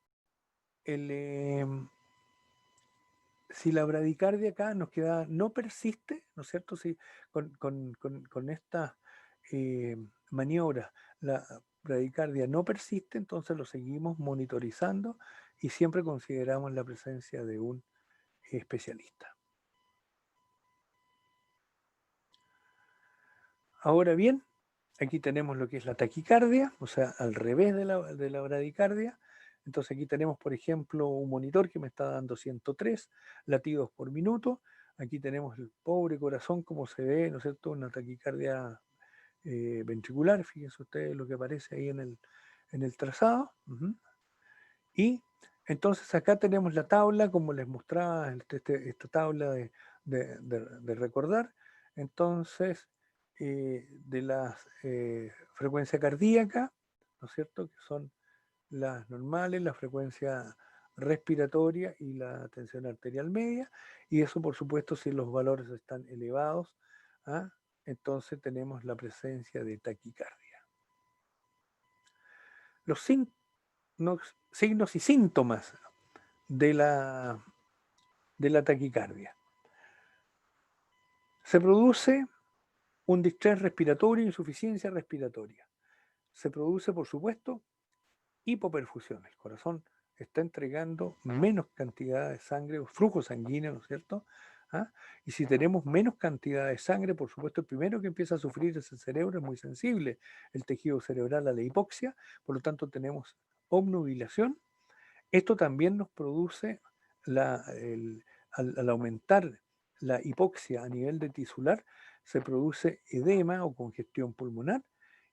si la bradicardia acá nos queda, no persiste, ¿no es cierto? Si con estas maniobras la bradicardia no persiste, entonces lo seguimos monitorizando y siempre consideramos la presencia de un especialista. Ahora bien, aquí tenemos lo que es la taquicardia, o sea, al revés de la bradicardia. Entonces aquí tenemos, por ejemplo, un monitor que me está dando 103 latidos por minuto. Aquí tenemos el pobre corazón, como se ve, ¿no es cierto? Una taquicardia ventricular, fíjense ustedes lo que aparece ahí en el trazado. Y entonces acá tenemos la tabla, como les mostraba, esta tabla de recordar. Entonces, de la frecuencia cardíaca, ¿no es cierto?, que son las normales, la frecuencia respiratoria y la tensión arterial media, y eso por supuesto si los valores están elevados, ¿ah? Entonces tenemos la presencia de taquicardia. Los signos y síntomas de la taquicardia. Se produce un distrés respiratorio, insuficiencia respiratoria. Se produce, por supuesto, hipoperfusión. El corazón está entregando menos cantidad de sangre, o flujo sanguíneo, ¿no es cierto? ¿Ah? Y si tenemos menos cantidad de sangre, por supuesto, el primero que empieza a sufrir es el cerebro, es muy sensible el tejido cerebral a la hipoxia, por lo tanto tenemos obnubilación. Esto también nos produce, al aumentar la hipoxia a nivel de tisular, se produce edema o congestión pulmonar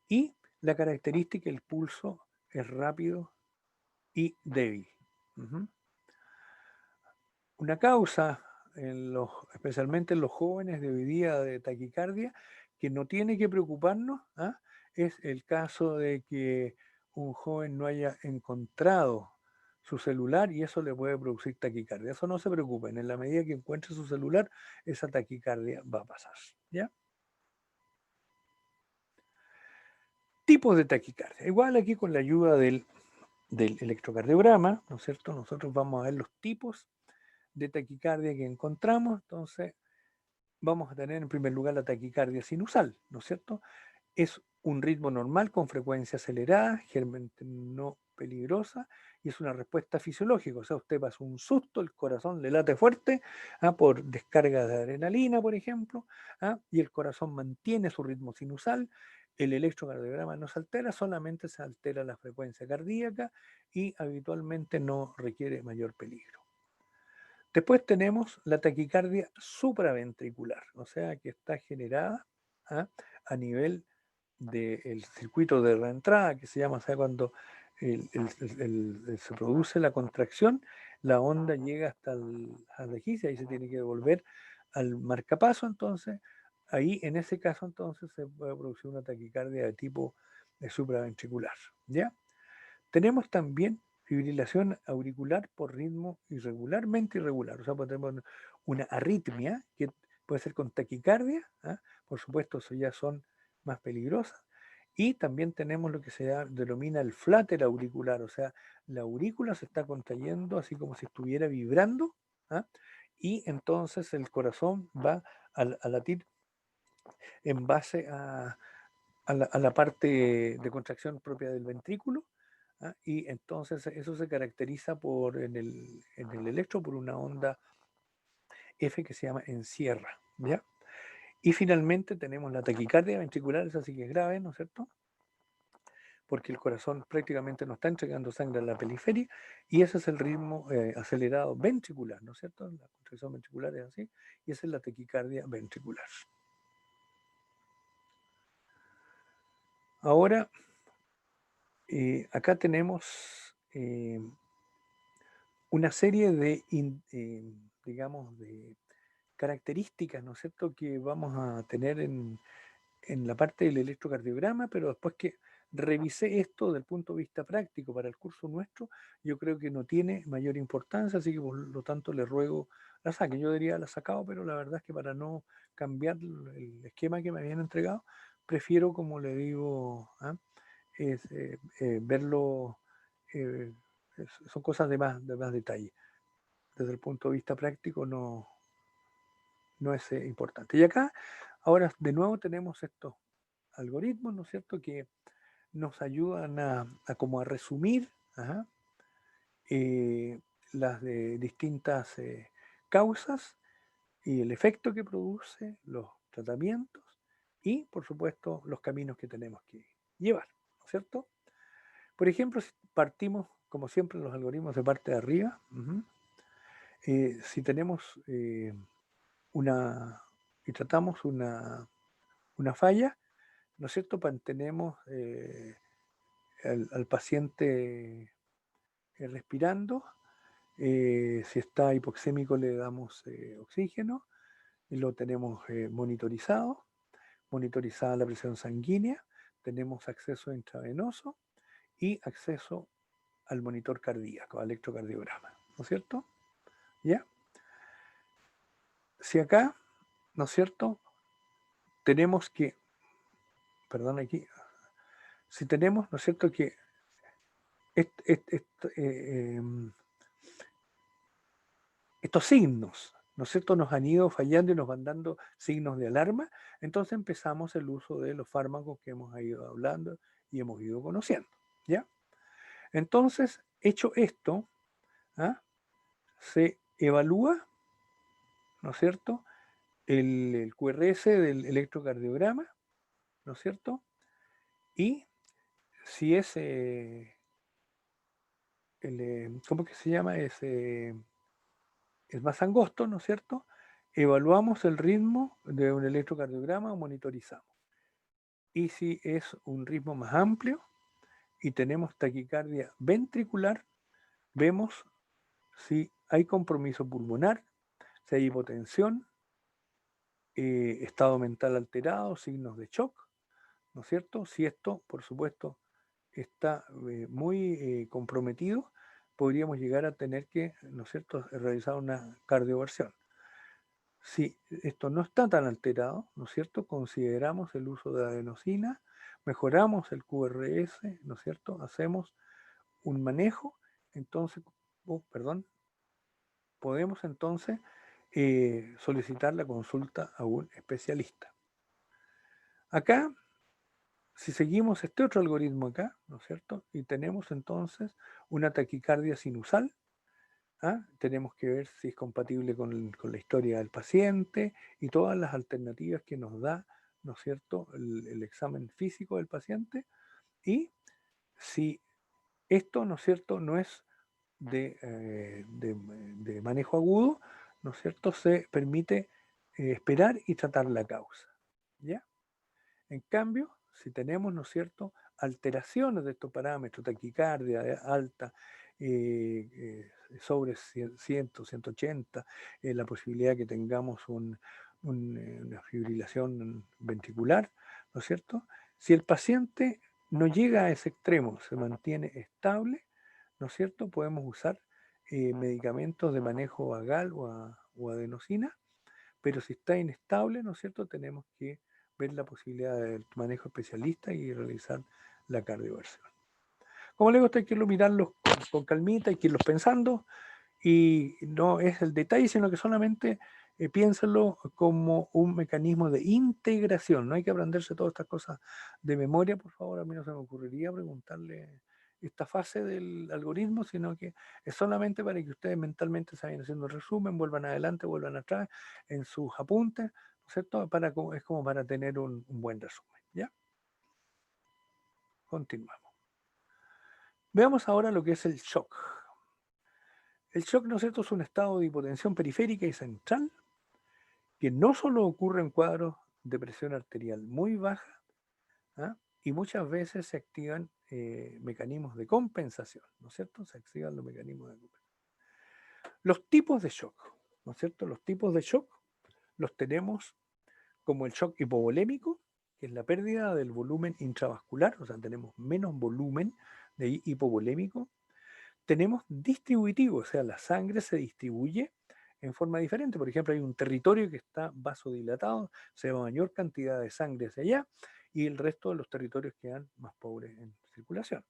y la característica, el pulso es rápido y débil. Una causa, especialmente en los jóvenes de hoy día de taquicardia, que no tiene que preocuparnos, es el caso de que un joven no haya encontrado su celular y eso le puede producir taquicardia. Eso no se preocupen, en la medida que encuentre su celular, esa taquicardia va a pasar, ¿ya? Tipos de taquicardia. Igual aquí con la ayuda del electrocardiograma, ¿no es cierto? Nosotros vamos a ver los tipos de taquicardia que encontramos. Entonces, vamos a tener en primer lugar la taquicardia sinusal, ¿no es cierto? Es un ritmo normal con frecuencia acelerada, generalmente no peligrosa y es una respuesta fisiológica. O sea, usted pasa un susto, el corazón le late fuerte por descarga de adrenalina, por ejemplo, y el corazón mantiene su ritmo sinusal. El electrocardiograma no se altera, solamente se altera la frecuencia cardíaca y habitualmente no requiere mayor peligro. Después tenemos la taquicardia supraventricular, o sea, que está generada a nivel del circuito de reentrada, que se llama, o sea, cuando se produce la contracción, la onda llega hasta la vejiga y se tiene que devolver al marcapaso. Entonces, ahí en ese caso, entonces se puede producir una taquicardia de tipo supraventricular. ¿Ya? Tenemos también fibrilación auricular por ritmo irregularmente irregular. O sea, tenemos una arritmia que puede ser con taquicardia, por supuesto, eso ya son más peligrosas. Y también tenemos lo que se denomina el flater auricular, o sea, la aurícula se está contrayendo así como si estuviera vibrando, y entonces el corazón va a latir en base a la parte de contracción propia del ventrículo. Y entonces eso se caracteriza en el electro por una onda F que se llama encierra, ¿ya? Y finalmente tenemos la taquicardia ventricular, esa sí que es grave, ¿no es cierto? Porque el corazón prácticamente no está entregando sangre a la periferia y ese es el ritmo acelerado ventricular, ¿no es cierto? La contracción ventricular es así y esa es la taquicardia ventricular. Ahora, acá tenemos una serie de, digamos, de características, ¿no es cierto?, que vamos a tener en la parte del electrocardiograma, pero después que revisé esto desde el punto de vista práctico para el curso nuestro, yo creo que no tiene mayor importancia, así que por lo tanto le ruego la saque. Yo diría la sacado, pero la verdad es que para no cambiar el esquema que me habían entregado, prefiero, como le digo, verlo, eh, son cosas de más detalle. Desde el punto de vista práctico no es importante. Y acá, ahora de nuevo tenemos estos algoritmos, ¿no es cierto?, que nos ayudan como a resumir eh, las de distintas causas y el efecto que produce, los tratamientos y, por supuesto, los caminos que tenemos que llevar, ¿no es cierto? Por ejemplo, si partimos, como siempre, los algoritmos de parte de arriba, si tenemos y tratamos una falla, ¿no es cierto? Mantenemos al paciente respirando. Si está hipoxémico le damos oxígeno, y lo tenemos monitorizada la presión sanguínea, tenemos acceso intravenoso y acceso al monitor cardíaco, al electrocardiograma, ¿no es cierto? ¿Ya? Si acá, ¿no es cierto? Tenemos que, perdón aquí, si tenemos, ¿no es cierto?, que estos signos, ¿no es cierto?, nos han ido fallando y nos van dando signos de alarma, entonces empezamos el uso de los fármacos que hemos ido hablando y hemos ido conociendo, ¿ya? Entonces, hecho esto, se evalúa, ¿no es cierto?, el QRS del electrocardiograma, ¿no es cierto?, y si es, ¿cómo que se llama? Es más angosto, ¿no es cierto? Evaluamos el ritmo de un electrocardiograma o monitorizamos. Y si es un ritmo más amplio y tenemos taquicardia ventricular, vemos si hay compromiso pulmonar, si hay hipotensión, estado mental alterado, signos de shock, ¿no es cierto? Si esto, por supuesto, está muy comprometido, podríamos llegar a tener que, ¿no es cierto?, realizar una cardioversión. Si esto no está tan alterado, ¿no es cierto?, consideramos el uso de adenosina, mejoramos el QRS, ¿no es cierto?, hacemos un manejo, entonces, podemos entonces solicitar la consulta a un especialista. Acá si seguimos este otro algoritmo acá, ¿no es cierto? Y tenemos entonces una taquicardia sinusal. Tenemos que ver si es compatible con la historia del paciente y todas las alternativas que nos da, ¿no es cierto?, el examen físico del paciente. Y si esto, ¿no es cierto?, no es de manejo agudo, ¿no es cierto?, se permite esperar y tratar la causa. ¿Ya? En cambio, si tenemos, ¿no es cierto?, alteraciones de estos parámetros, taquicardia alta, sobre 100, 180, la posibilidad que tengamos una fibrilación ventricular, ¿no es cierto? Si el paciente no llega a ese extremo, se mantiene estable, ¿no es cierto? Podemos usar medicamentos de manejo vagal o adenosina, pero si está inestable, ¿no es cierto? Tenemos que ver la posibilidad del manejo especialista y realizar la cardioversión. Como le gusta, hay que irlo mirarlos con calmita, hay que irlos pensando, y no es el detalle, sino que solamente piénsalo como un mecanismo de integración. No hay que aprenderse todas estas cosas de memoria, por favor. A mí no se me ocurriría preguntarle esta fase del algoritmo, sino que es solamente para que ustedes mentalmente se vayan haciendo el resumen, vuelvan adelante, vuelvan atrás en sus apuntes, ¿no es cierto? Es como para tener un buen resumen. ¿Ya? Continuamos. Veamos ahora lo que es el shock. El shock, ¿no es cierto?, es un estado de hipotensión periférica y central que no solo ocurre en cuadros de presión arterial muy baja, y muchas veces se activan mecanismos de compensación, ¿no es cierto? Se activan los mecanismos de compensación. Los tipos de shock, ¿no es cierto? Los tipos de shock los tenemos como el shock hipovolémico, que es la pérdida del volumen intravascular, o sea, tenemos menos volumen de hipovolémico. Tenemos distributivo, o sea, la sangre se distribuye en forma diferente. Por ejemplo, hay un territorio que está vasodilatado, se va mayor cantidad de sangre hacia allá, y el resto de los territorios quedan más pobres en circulación.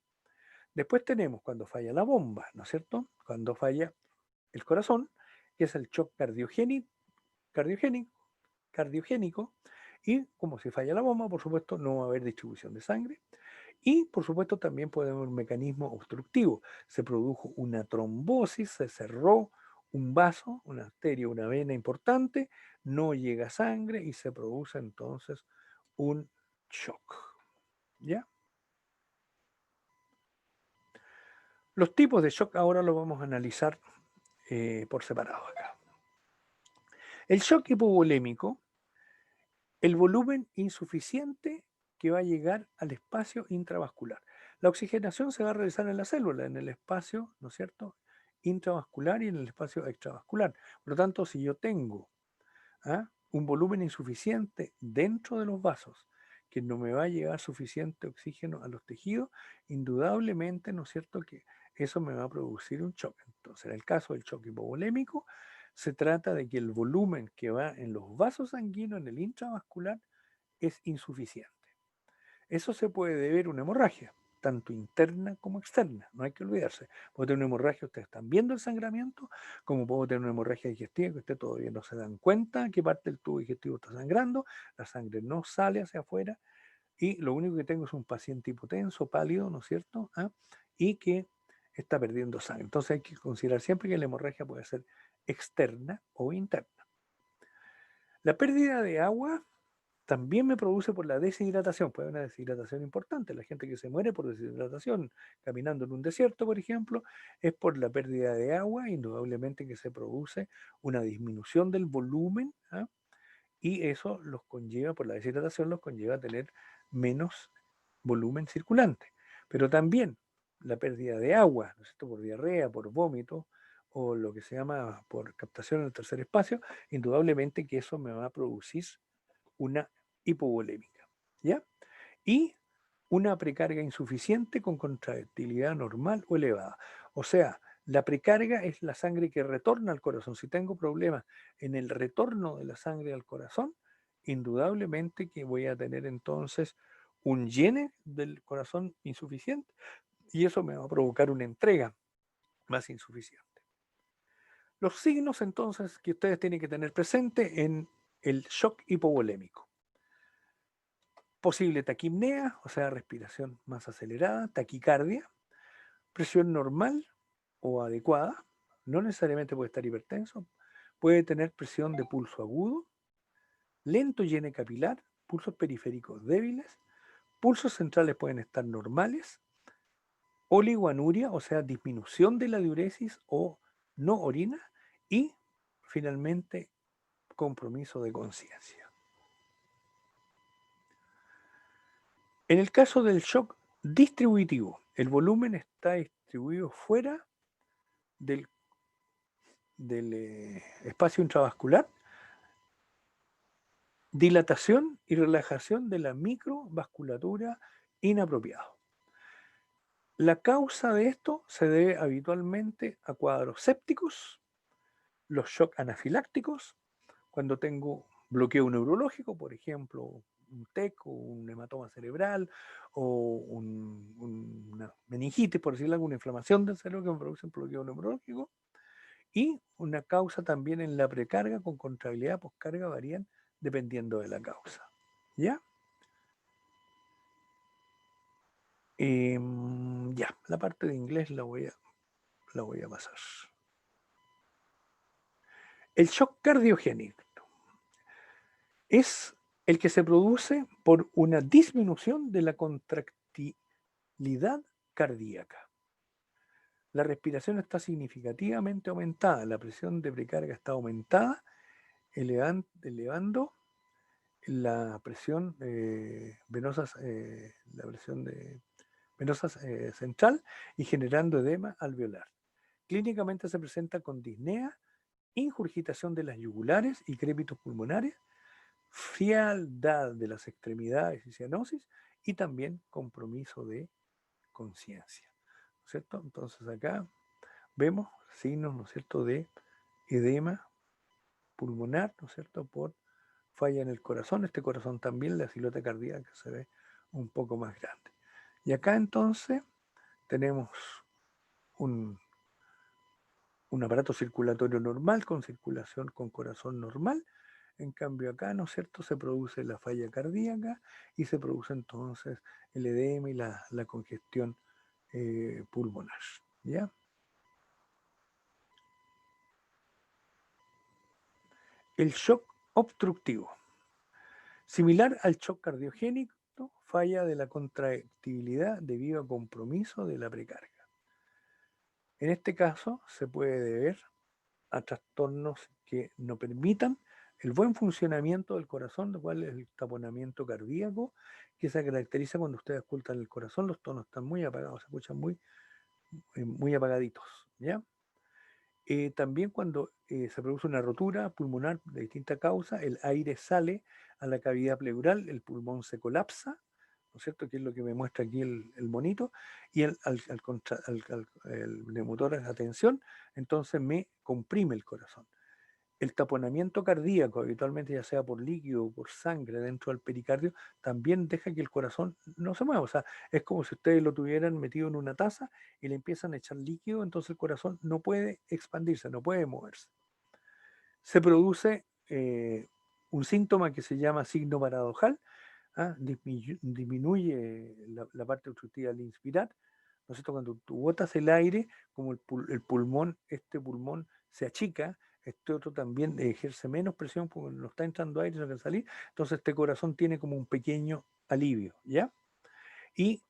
Después tenemos cuando falla la bomba, ¿no es cierto? Cuando falla el corazón, que es el shock cardiogénico, y como si falla la bomba, por supuesto, no va a haber distribución de sangre. Y por supuesto también puede haber un mecanismo obstructivo. Se produjo una trombosis, se cerró un vaso, una arteria, una vena importante, no llega sangre y se produce entonces un shock. ¿Ya? Los tipos de shock ahora los vamos a analizar por separado acá. El shock hipovolémico, el volumen insuficiente que va a llegar al espacio intravascular. La oxigenación se va a realizar en la célula, en el espacio, ¿no es cierto?, intravascular y en el espacio extravascular. Por lo tanto, si yo tengo un volumen insuficiente dentro de los vasos, que no me va a llegar suficiente oxígeno a los tejidos, indudablemente, ¿no es cierto?, que eso me va a producir un shock. Entonces, en el caso del shock hipovolémico, se trata de que el volumen que va en los vasos sanguíneos, en el intravascular, es insuficiente. Eso se puede deber a una hemorragia, tanto interna como externa, no hay que olvidarse. Puede tener una hemorragia, ustedes están viendo el sangramiento, como puede tener una hemorragia digestiva, que ustedes todavía no se dan cuenta que parte del tubo digestivo está sangrando, la sangre no sale hacia afuera, y lo único que tengo es un paciente hipotenso, pálido, ¿no es cierto?, y que está perdiendo sangre. Entonces hay que considerar siempre que la hemorragia puede ser externa o interna. La pérdida de agua también me produce por la deshidratación. Puede haber una deshidratación importante. La gente que se muere por deshidratación caminando en un desierto, por ejemplo, es por la pérdida de agua, indudablemente que se produce una disminución del volumen, y eso los conlleva, por la deshidratación, los conlleva a tener menos volumen circulante. Pero también la pérdida de agua, ¿no es cierto?, por diarrea, por vómito, o lo que se llama por captación en el tercer espacio, indudablemente que eso me va a producir una hipovolémica, ¿ya? Y una precarga insuficiente con contractilidad normal o elevada. O sea, la precarga es la sangre que retorna al corazón. Si tengo problemas en el retorno de la sangre al corazón, indudablemente que voy a tener entonces un llene del corazón insuficiente, y eso me va a provocar una entrega más insuficiente. Los signos entonces que ustedes tienen que tener presente en el shock hipovolémico. Posible taquipnea, o sea, respiración más acelerada, taquicardia, presión normal o adecuada, no necesariamente puede estar hipertenso, puede tener presión de pulso agudo, lento llene capilar, pulsos periféricos débiles, pulsos centrales pueden estar normales, oligoanuria, o sea, disminución de la diuresis o no orina, y finalmente compromiso de conciencia. En el caso del shock distributivo, el volumen está distribuido fuera del espacio intravascular, dilatación y relajación de la microvasculatura inapropiada. La causa de esto se debe habitualmente a cuadros sépticos, los shock anafilácticos, cuando tengo bloqueo neurológico, por ejemplo, un TEC o un hematoma cerebral o una meningitis, por decirlo, alguna inflamación del cerebro que me produce un bloqueo neurológico, y una causa también en la precarga con contractilidad poscarga varían dependiendo de la causa. ¿Ya? Ya, la parte de inglés la voy a pasar. El shock cardiogénico es el que se produce por una disminución de la contractilidad cardíaca. La respiración está significativamente aumentada, la presión de precarga está aumentada, elevando la presión venosa central y generando edema alveolar. Clínicamente se presenta con disnea, ingurgitación de las yugulares y crépitos pulmonares, frialdad de las extremidades y cianosis, y también compromiso de conciencia, ¿no es cierto? Entonces acá vemos signos, ¿no es cierto?, de edema pulmonar, ¿no es cierto?, por falla en el corazón. Este corazón también, la silueta cardíaca se ve un poco más grande. Y acá entonces tenemos un aparato circulatorio normal, con circulación con corazón normal. En cambio acá, ¿no es cierto?, se produce la falla cardíaca y se produce entonces el edema y la congestión pulmonar. ¿Ya? El shock obstructivo. Similar al shock cardiogénico, falla de la contractibilidad debido a compromiso de la precarga. En este caso se puede deber a trastornos que no permitan el buen funcionamiento del corazón, lo cual es el taponamiento cardíaco, que se caracteriza cuando ustedes ocultan el corazón, los tonos están muy apagados, se escuchan muy apagaditos, ¿ya? También cuando se produce una rotura pulmonar de distinta causa, el aire sale a la cavidad pleural, el pulmón se colapsa, ¿no es cierto?, que es lo que me muestra aquí el monito, y el neumotor a atención, entonces me comprime el corazón. El taponamiento cardíaco, habitualmente ya sea por líquido o por sangre dentro del pericardio, también deja que el corazón no se mueva. O sea, es como si ustedes lo tuvieran metido en una taza y le empiezan a echar líquido, entonces el corazón no puede expandirse, no puede moverse. Se produce un síntoma que se llama signo paradojal, disminuye la parte obstructiva al inspirar, ¿no es cierto? Cuando tú botas el aire, como el pulmón, este pulmón se achica, este otro también ejerce menos presión porque no está entrando aire, no quiere salir, entonces este corazón tiene como un pequeño alivio, ¿ya? Y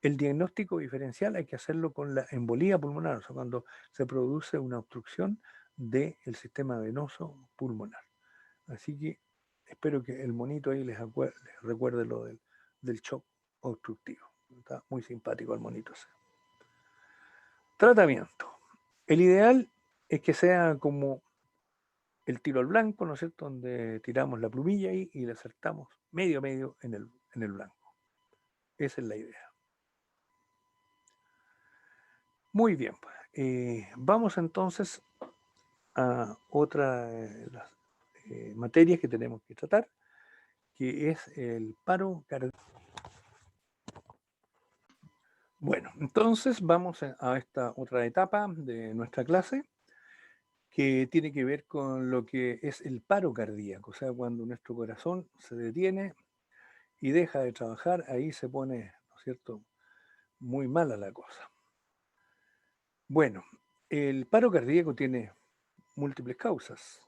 el diagnóstico diferencial hay que hacerlo con la embolía pulmonar, o sea, cuando se produce una obstrucción del sistema venoso pulmonar. Así que espero que el monito ahí les recuerde lo del shock obstructivo. Está muy simpático el monito ese. Tratamiento. El ideal es que sea como el tiro al blanco, ¿no es cierto?, donde tiramos la plumilla ahí y le acertamos medio en el blanco. Esa es la idea. Muy bien, vamos entonces a otra de las materias que tenemos que tratar, que es el paro cardíaco. Bueno, entonces vamos a esta otra etapa de nuestra clase, que tiene que ver con lo que es el paro cardíaco, o sea, cuando nuestro corazón se detiene y deja de trabajar, ahí se pone, ¿no es cierto?, muy mala la cosa. Bueno, el paro cardíaco tiene múltiples causas.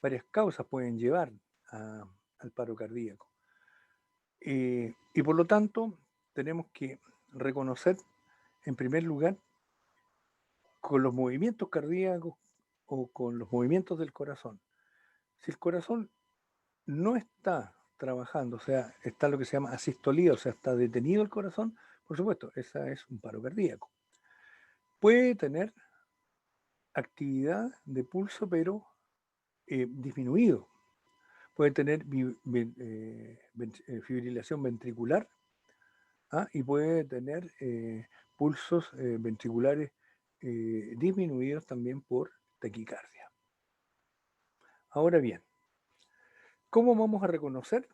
Varias causas pueden llevar al paro cardíaco. Y por lo tanto, tenemos que reconocer, en primer lugar, con los movimientos cardíacos o con los movimientos del corazón. Si el corazón no está trabajando, o sea, está lo que se llama asistolía, o sea, está detenido el corazón, por supuesto, esa es un paro cardíaco. Puede tener actividad de pulso, pero disminuido. Puede tener fibrilación ventricular, y puede tener pulsos ventriculares disminuidos también por taquicardia. Ahora bien, ¿cómo vamos a reconocer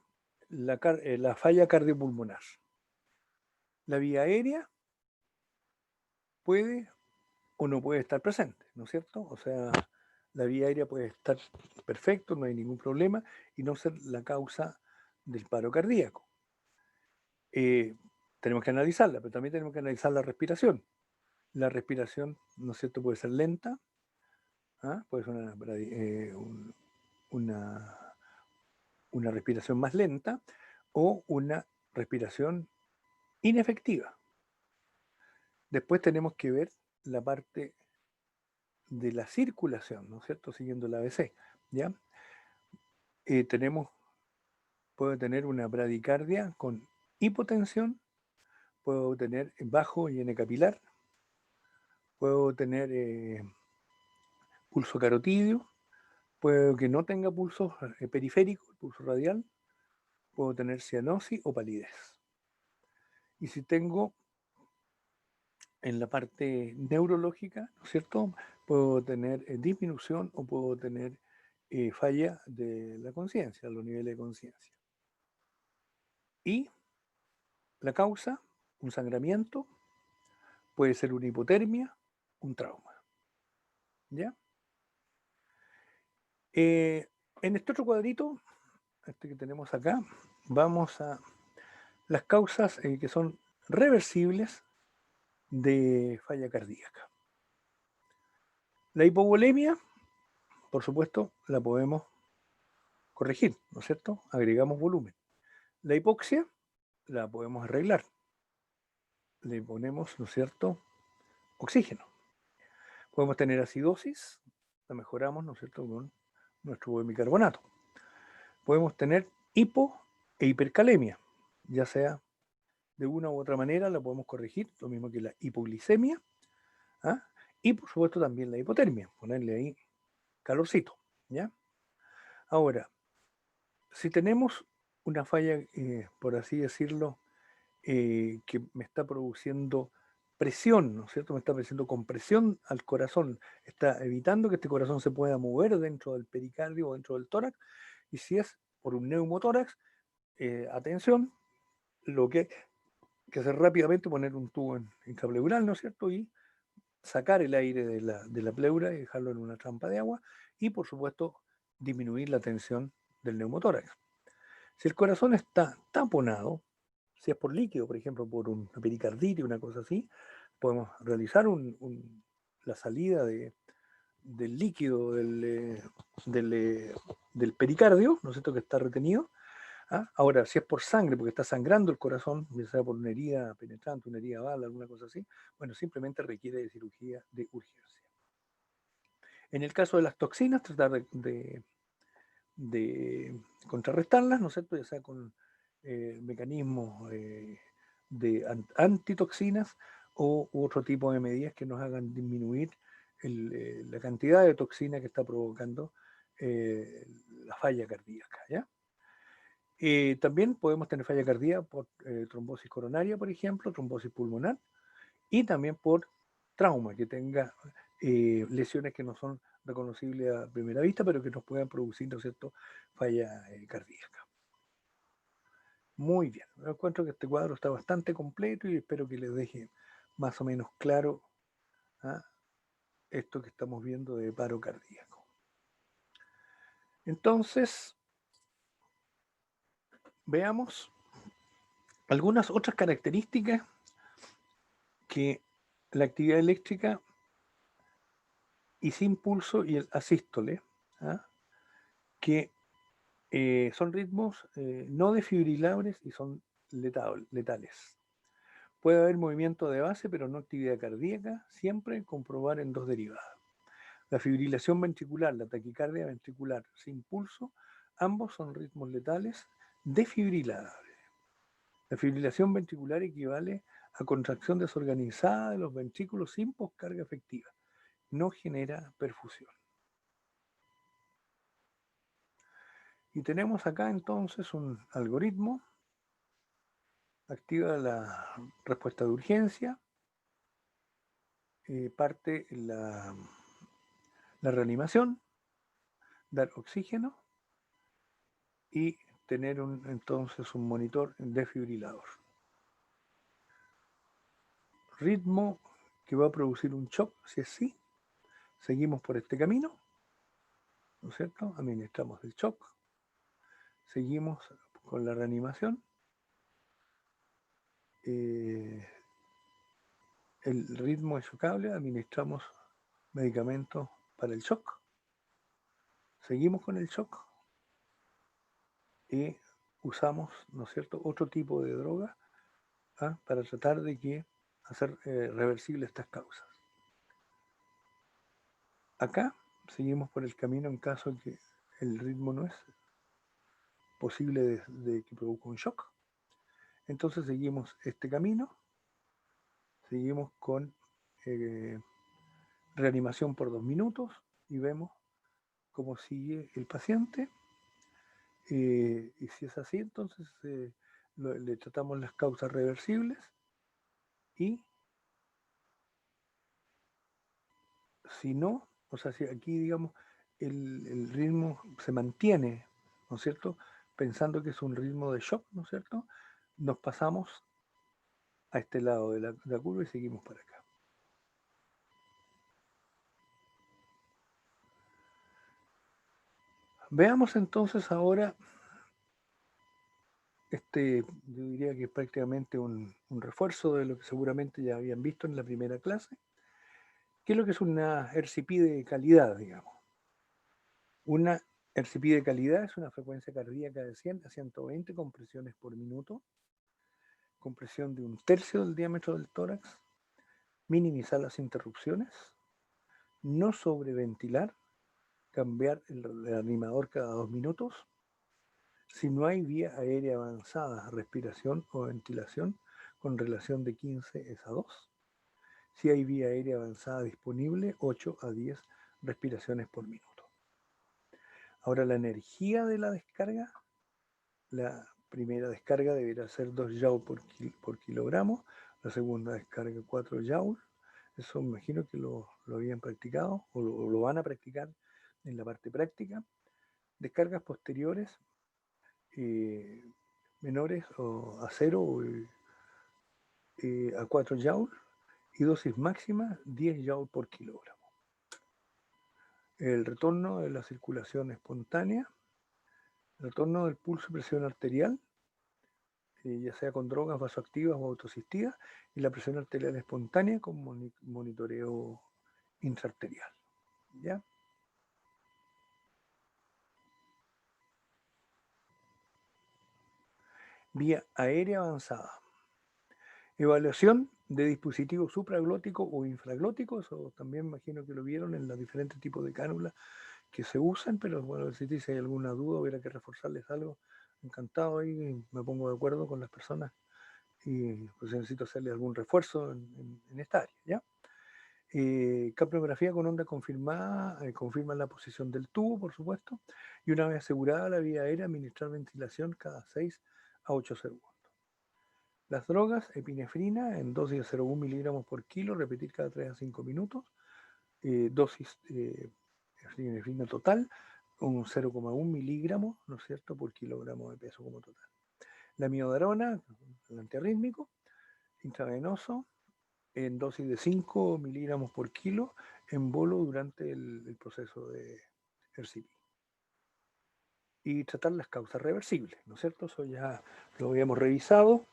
la falla cardiopulmonar? La vía aérea puede o no puede estar presente, ¿no es cierto? O sea, la vía aérea puede estar perfecto, no hay ningún problema, y no ser la causa del paro cardíaco. Tenemos que analizarla, pero también tenemos que analizar la respiración. La respiración, ¿no es cierto?, puede ser lenta, puede ser una respiración más lenta o una respiración inefectiva. Después tenemos que ver la parte de la circulación, ¿no es cierto?, siguiendo el ABC, ¿ya? Puedo tener una bradicardia con hipotensión, puedo tener bajo IN capilar, puedo tener pulso carotídeo, puedo que no tenga pulso periférico, pulso radial, puedo tener cianosis o palidez. Y si tengo en la parte neurológica, ¿no es cierto?, puedo tener disminución o puedo tener falla de la conciencia, los niveles de conciencia. Y la causa, un sangramiento, puede ser una hipotermia, un trauma. ¿Ya? En este otro cuadrito, este que tenemos acá, vamos a las causas que son reversibles de falla cardíaca. La hipovolemia, por supuesto, la podemos corregir, ¿no es cierto? Agregamos volumen. La hipoxia la podemos arreglar. Le ponemos, ¿no es cierto?, oxígeno. Podemos tener acidosis, la mejoramos, ¿no es cierto?, con nuestro bicarbonato. Podemos tener hipo e hipercalemia, ya sea de una u otra manera la podemos corregir, lo mismo que la hipoglicemia, y por supuesto también la hipotermia, ponerle ahí calorcito, ¿ya? Ahora, si tenemos una falla, por así decirlo, que me está produciendo presión, ¿no es cierto? Me está produciendo compresión al corazón, está evitando que este corazón se pueda mover dentro del pericardio o dentro del tórax, y si es por un neumotórax, atención, lo que hay que hacer rápidamente, poner un tubo intrapleural, ¿no es cierto?, y sacar el aire de la pleura y dejarlo en una trampa de agua, y por supuesto disminuir la tensión del neumotórax. Si el corazón está taponado, si es por líquido, por ejemplo, por una pericarditis, una cosa así, podemos realizar la salida del líquido del pericardio, ¿no es cierto?, que está retenido. Ahora, si es por sangre, porque está sangrando el corazón, ya sea por una herida penetrante, una herida bala, alguna cosa así, bueno, simplemente requiere de cirugía de urgencia. En el caso de las toxinas, tratar de contrarrestarlas, ¿no es cierto?, ya sea con mecanismos de antitoxinas u otro tipo de medidas que nos hagan disminuir la cantidad de toxina que está provocando la falla cardíaca, ¿ya? También podemos tener falla cardíaca por trombosis coronaria, por ejemplo, trombosis pulmonar, y también por trauma, que tenga lesiones que no son reconocibles a primera vista, pero que nos puedan producir, ¿no es cierto?, falla cardíaca. Muy bien, me encuentro que este cuadro está bastante completo y espero que les deje más o menos claro esto que estamos viendo de paro cardíaco. Entonces, veamos Algunas otras características que la actividad eléctrica y sin pulso y el asístole, ¿ah? Que son ritmos no desfibrilables y son letales. Puede haber movimiento de base, pero no actividad cardíaca, siempre comprobar en dos derivadas. La fibrilación ventricular, la taquicardia ventricular sin pulso, ambos son ritmos letales desfibrilables. La fibrilación ventricular equivale a contracción desorganizada de los ventrículos sin poscarga efectiva. No genera perfusión. Y tenemos acá entonces un algoritmo. Activa la respuesta de urgencia, parte la reanimación, dar oxígeno y tener entonces un monitor desfibrilador. Ritmo que va a producir un shock, si es sí, seguimos por este camino, ¿no es cierto? Administramos el shock, seguimos con la reanimación, el ritmo es chocable, administramos medicamentos para el shock, seguimos con el shock y usamos, ¿no es cierto?, otro tipo de droga para tratar de hacer reversible estas causas. Acá seguimos por el camino en caso de que el ritmo no es posible de que produzca un shock. Entonces seguimos este camino, seguimos con reanimación por 2 minutos y vemos cómo sigue el paciente. Y si es así, entonces le tratamos las causas reversibles y si no, o sea, si aquí, digamos, el ritmo se mantiene, ¿no es cierto? Pensando que es un ritmo de shock, ¿no es cierto? Nos pasamos a este lado de la curva y seguimos para acá. Veamos entonces ahora yo diría que es prácticamente un refuerzo de lo que seguramente ya habían visto en la primera clase. ¿Qué es lo que es una RCP de calidad, digamos? Una RCP de calidad es una frecuencia cardíaca de 100 a 120 compresiones por minuto, compresión de 1/3 del diámetro del tórax, minimizar las interrupciones, no sobreventilar, cambiar el reanimador cada 2 minutos. Si no hay vía aérea avanzada, respiración o ventilación con relación de 15:2. Si hay vía aérea avanzada disponible, 8 a 10 respiraciones por minuto. Ahora la energía de la descarga, la primera descarga deberá ser 2 joules por kilogramo, la segunda descarga 4 joules. Eso me imagino que lo habían practicado o lo van a practicar en la parte práctica. Descargas posteriores menores a 0 o a 4 joules y dosis máxima 10 joules por kilogramo. El retorno de la circulación espontánea, el retorno del pulso y presión arterial, ya sea con drogas vasoactivas o autoasistivas, y la presión arterial espontánea con monitoreo intraarterial. ¿Ya? Vía aérea avanzada. Evaluación de dispositivos supraglóticos o infraglóticos, o también imagino que lo vieron en los diferentes tipos de cánulas que se usan, pero bueno, si hay alguna duda, hubiera que reforzarles algo, encantado ahí, me pongo de acuerdo con las personas y pues necesito hacerle algún refuerzo en esta área, ¿ya? Capnografía con onda confirmada, confirma la posición del tubo, por supuesto, y una vez asegurada la vía aérea, administrar ventilación cada 6 a 8 segundos. Las drogas, epinefrina en dosis de 0,1 miligramos por kilo, repetir cada 3 a 5 minutos, dosis epinefrina total, un 0,1 miligramos, ¿no es cierto?, por kilogramo de peso como total. La miodarona, el antiarrítmico, intravenoso, en dosis de 5 miligramos por kilo, en bolo durante el proceso de RCP. Y tratar las causas reversibles, ¿no es cierto? Eso ya lo habíamos revisado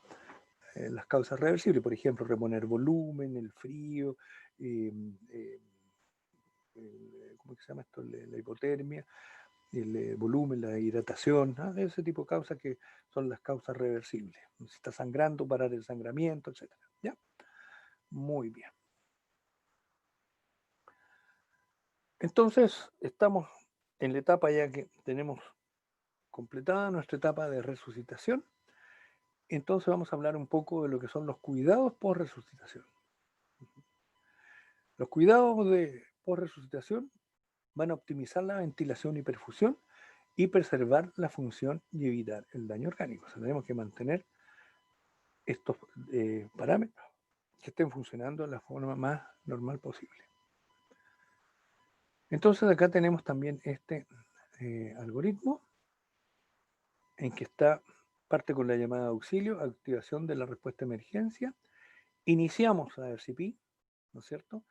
las causas reversibles, por ejemplo, reponer volumen, el frío, ¿cómo se llama esto? La hipotermia, el volumen, la hidratación, ¿ah? Ese tipo de causas que son las causas reversibles. Si está sangrando, parar el sangramiento, etcétera. ¿Ya? Muy bien. Entonces, estamos en la etapa ya que tenemos completada nuestra etapa de resucitación. Entonces vamos a hablar un poco de lo que son los cuidados post resucitación. Los cuidados de post resucitación van a optimizar la ventilación y perfusión y preservar la función y evitar el daño orgánico. O sea, tenemos que mantener estos parámetros que estén funcionando de la forma más normal posible. Entonces acá tenemos también este algoritmo en que parte con la llamada de auxilio, activación de la respuesta de emergencia, iniciamos la RCP, ¿no es cierto?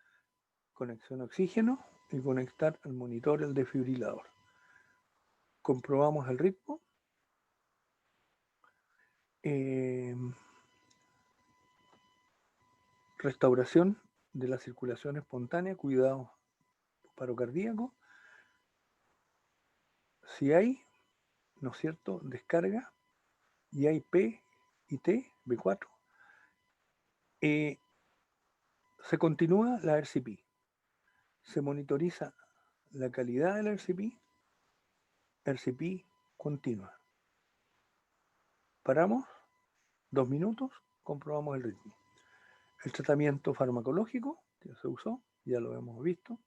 Conexión a oxígeno y conectar al monitor el desfibrilador. Comprobamos el ritmo. Restauración de la circulación espontánea, cuidado paro cardíaco. Si hay, ¿no es cierto?, descarga y hay P y T, B4, se continúa la RCP. Se monitoriza la calidad de la RCP continua. Paramos, 2 minutos, comprobamos el ritmo. El tratamiento farmacológico que se usó, ya lo hemos visto.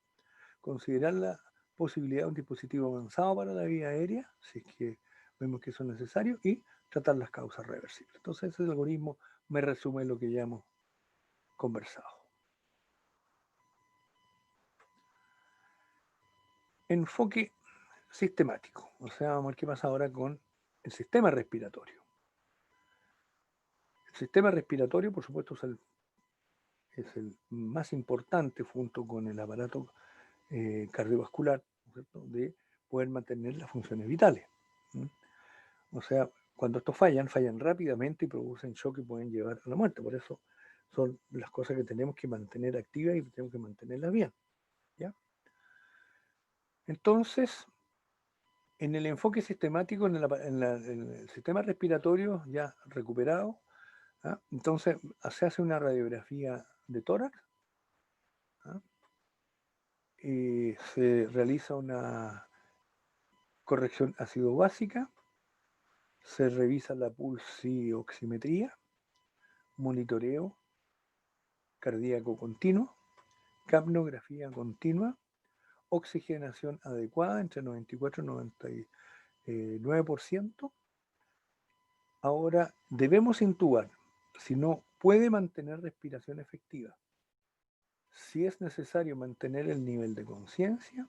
Considerar la posibilidad de un dispositivo avanzado para la vía aérea, si es que vemos que eso es necesario, y tratar las causas reversibles. Entonces ese algoritmo me resume lo que ya hemos conversado. Enfoque sistemático, o sea, vamos a ver qué pasa ahora con el sistema respiratorio. El sistema respiratorio, por supuesto, es el más importante junto con el aparato cardiovascular, ¿no es cierto?, de poder mantener las funciones vitales. O sea, cuando estos fallan rápidamente y producen shock y pueden llevar a la muerte. Por eso son las cosas que tenemos que mantener activas y tenemos que mantenerlas bien. ¿Ya? Entonces, en el enfoque sistemático, en el sistema respiratorio ya recuperado, ¿ah? Entonces se hace una radiografía de tórax, ¿ah? Y se realiza una corrección ácido-básica, se revisa la pulsioximetría, monitoreo cardíaco continuo, capnografía continua, oxigenación adecuada entre 94 y 99%. Ahora debemos intubar si no puede mantener respiración efectiva. Si es necesario mantener el nivel de conciencia,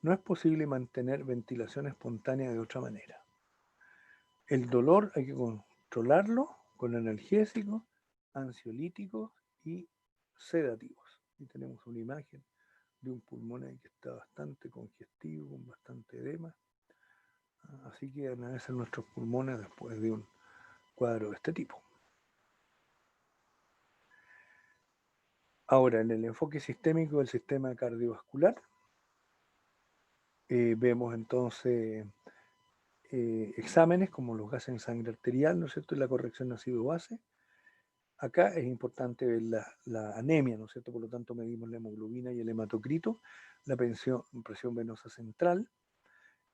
no es posible mantener ventilación espontánea de otra manera. El dolor hay que controlarlo con analgésicos, ansiolíticos y sedativos. Y tenemos una imagen de un pulmón ahí que está bastante congestivo, con bastante edema. Así que van a ser nuestros pulmones después de un cuadro de este tipo. Ahora, en el enfoque sistémico del sistema cardiovascular, vemos entonces exámenes como los gases en sangre arterial, ¿no es cierto?, y la corrección ácido-base. Acá es importante ver la anemia, ¿no es cierto?, por lo tanto medimos la hemoglobina y el hematocrito, la presión venosa central,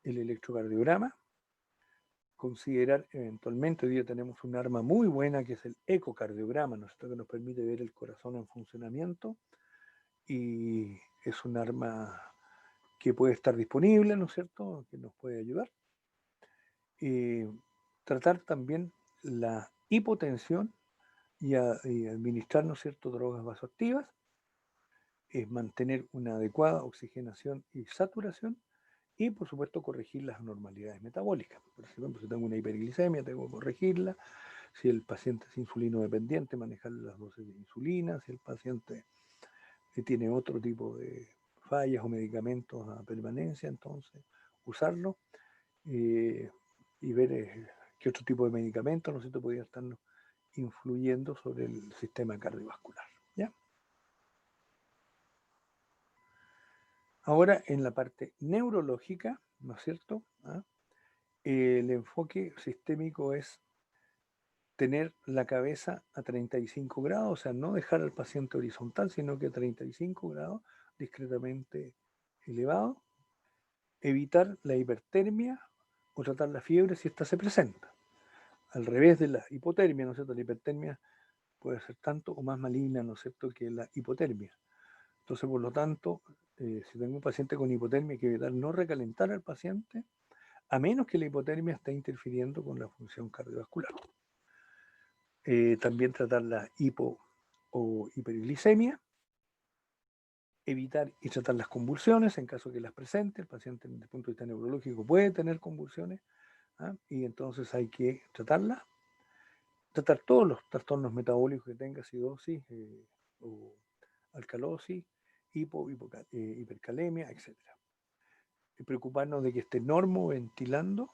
el electrocardiograma, considerar eventualmente, hoy día tenemos un arma muy buena que es el ecocardiograma, ¿no es cierto?, que nos permite ver el corazón en funcionamiento y es un arma que puede estar disponible, ¿no es cierto?, que nos puede ayudar. Tratar también la hipotensión y administrar, ¿no es cierto?, drogas vasoactivas, es mantener una adecuada oxigenación y saturación y, por supuesto, corregir las anormalidades metabólicas. Por ejemplo, si tengo una hiperglicemia, tengo que corregirla. Si el paciente es insulino dependiente, manejar las dosis de insulina. Si el paciente tiene otro tipo de fallas o medicamentos a permanencia, entonces usarlo y ver qué otro tipo de medicamentos, ¿no es cierto?, podría estarnos influyendo sobre el sistema cardiovascular. ¿Ya? Ahora, en la parte neurológica, ¿no es cierto? ¿Ah? El enfoque sistémico es tener la cabeza a 35 grados, o sea, no dejar al paciente horizontal, sino que a 35 grados, discretamente elevado, evitar la hipertermia o tratar la fiebre si ésta se presenta. Al revés de la hipotermia, ¿no es cierto? La hipertermia puede ser tanto o más maligna, ¿no es cierto?, que la hipotermia. Entonces, por lo tanto, si tengo un paciente con hipotermia, hay que evitar no recalentar al paciente, a menos que la hipotermia esté interfiriendo con la función cardiovascular. También tratar la hipo o hiperglicemia, evitar y tratar las convulsiones en caso que las presente. El paciente, desde el punto de vista neurológico, puede tener convulsiones, ¿ah? Y entonces hay que tratarlas. Tratar todos los trastornos metabólicos que tenga, acidosis o alcalosis, hipercalemia, etc. Y preocuparnos de que esté normoventilando,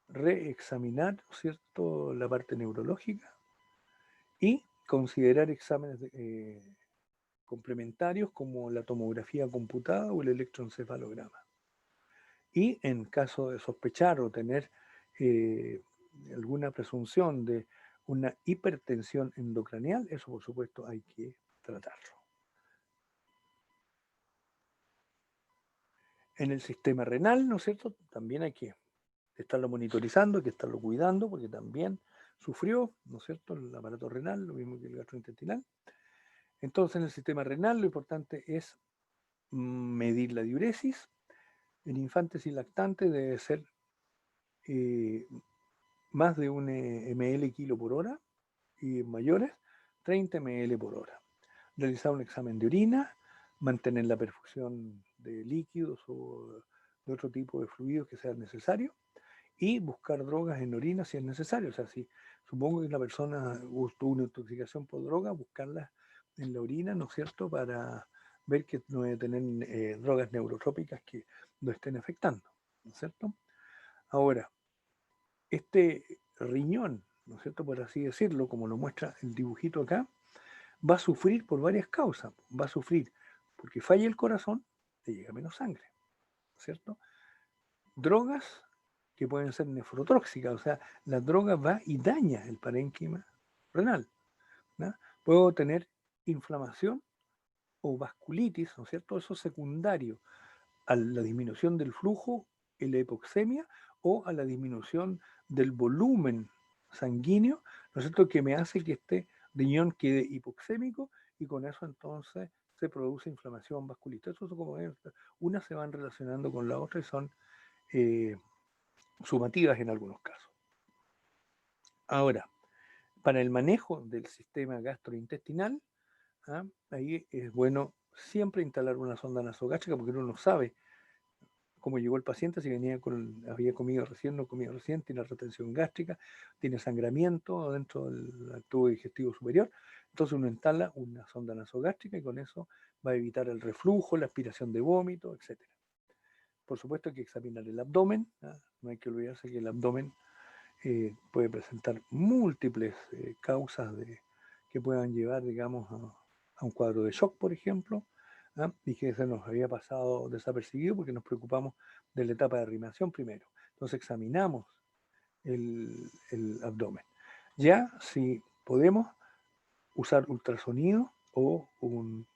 reexaminar, ¿cierto?, la parte neurológica y considerar exámenes complementarios como la tomografía computada o el electroencefalograma. Y en caso de sospechar o tener alguna presunción de una hipertensión endocranial, eso por supuesto hay que tratarlo. En el sistema renal, ¿no es cierto?, también hay que estarlo monitorizando, hay que estarlo cuidando, porque también sufrió, ¿no es cierto?, el aparato renal, lo mismo que el gastrointestinal. Entonces, en el sistema renal lo importante es medir la diuresis. En infantes y lactantes debe ser más de un ml kilo por hora, y en mayores 30 ml por hora. Realizar un examen de orina, mantener la perfusión de líquidos o de otro tipo de fluidos que sea necesario, y buscar drogas en orina si es necesario. O sea, si supongo que una persona tuvo una intoxicación por droga, buscarlas en la orina, ¿no es cierto?, para ver que no debe tener drogas neurotrópicas que lo estén afectando, ¿no es cierto? Ahora, este riñón, ¿no es cierto?, por así decirlo, como lo muestra el dibujito acá, va a sufrir por varias causas. Va a sufrir porque falla el corazón, le llega menos sangre, ¿no es cierto? Drogas que pueden ser nefrotóxicas, o sea, la droga va y daña el parénquima renal, ¿no? Puedo tener inflamación o vasculitis, ¿no es cierto? Eso es secundario a la disminución del flujo en la hipoxemia o a la disminución del volumen sanguíneo, ¿no es cierto?, que me hace que este riñón quede hipoxémico y con eso entonces se produce inflamación vascular. Eso como unas se van relacionando con la otra y son sumativas en algunos casos. Ahora, para el manejo del sistema gastrointestinal, ¿ah?, ahí es bueno siempre instalar una sonda nasogástrica porque uno no sabe cómo llegó el paciente, si había comido recién, no comido recién, tiene retención gástrica, tiene sangramiento dentro del tubo digestivo superior. Entonces uno instala una sonda nasogástrica y con eso va a evitar el reflujo, la aspiración de vómito, etc. Por supuesto hay que examinar el abdomen, ¿ah? No hay que olvidarse que el abdomen puede presentar múltiples causas que puedan llevar, digamos, a un cuadro de shock, por ejemplo, ¿ah? Y que se nos había pasado desapercibido porque nos preocupamos de la etapa de arrimación primero. Entonces examinamos el abdomen. Ya si podemos usar ultrasonido o un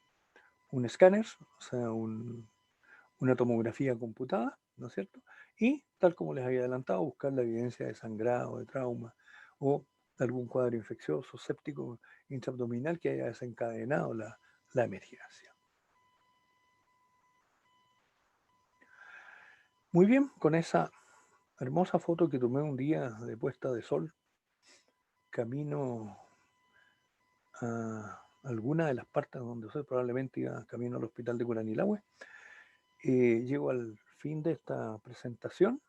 escáner, o sea, una tomografía computada, ¿no es cierto? Y, tal como les había adelantado, buscar la evidencia de sangrado, de trauma o de algún cuadro infeccioso, séptico, intraabdominal que haya desencadenado la emergencia. Muy bien, con esa hermosa foto que tomé un día de puesta de sol, camino a alguna de las partes donde soy, probablemente iba camino al hospital de Curanilahue. Llego al fin de esta presentación.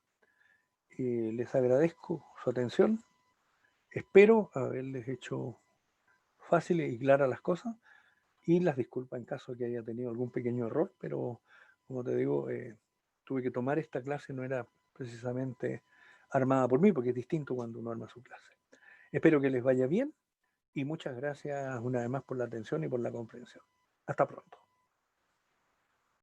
Les agradezco su atención. Espero haberles hecho fáciles y claras las cosas y las disculpas en caso de que haya tenido algún pequeño error, pero como te digo, tuve que tomar esta clase, no era precisamente armada por mí, porque es distinto cuando uno arma su clase. Espero que les vaya bien y muchas gracias una vez más por la atención y por la comprensión. Hasta pronto.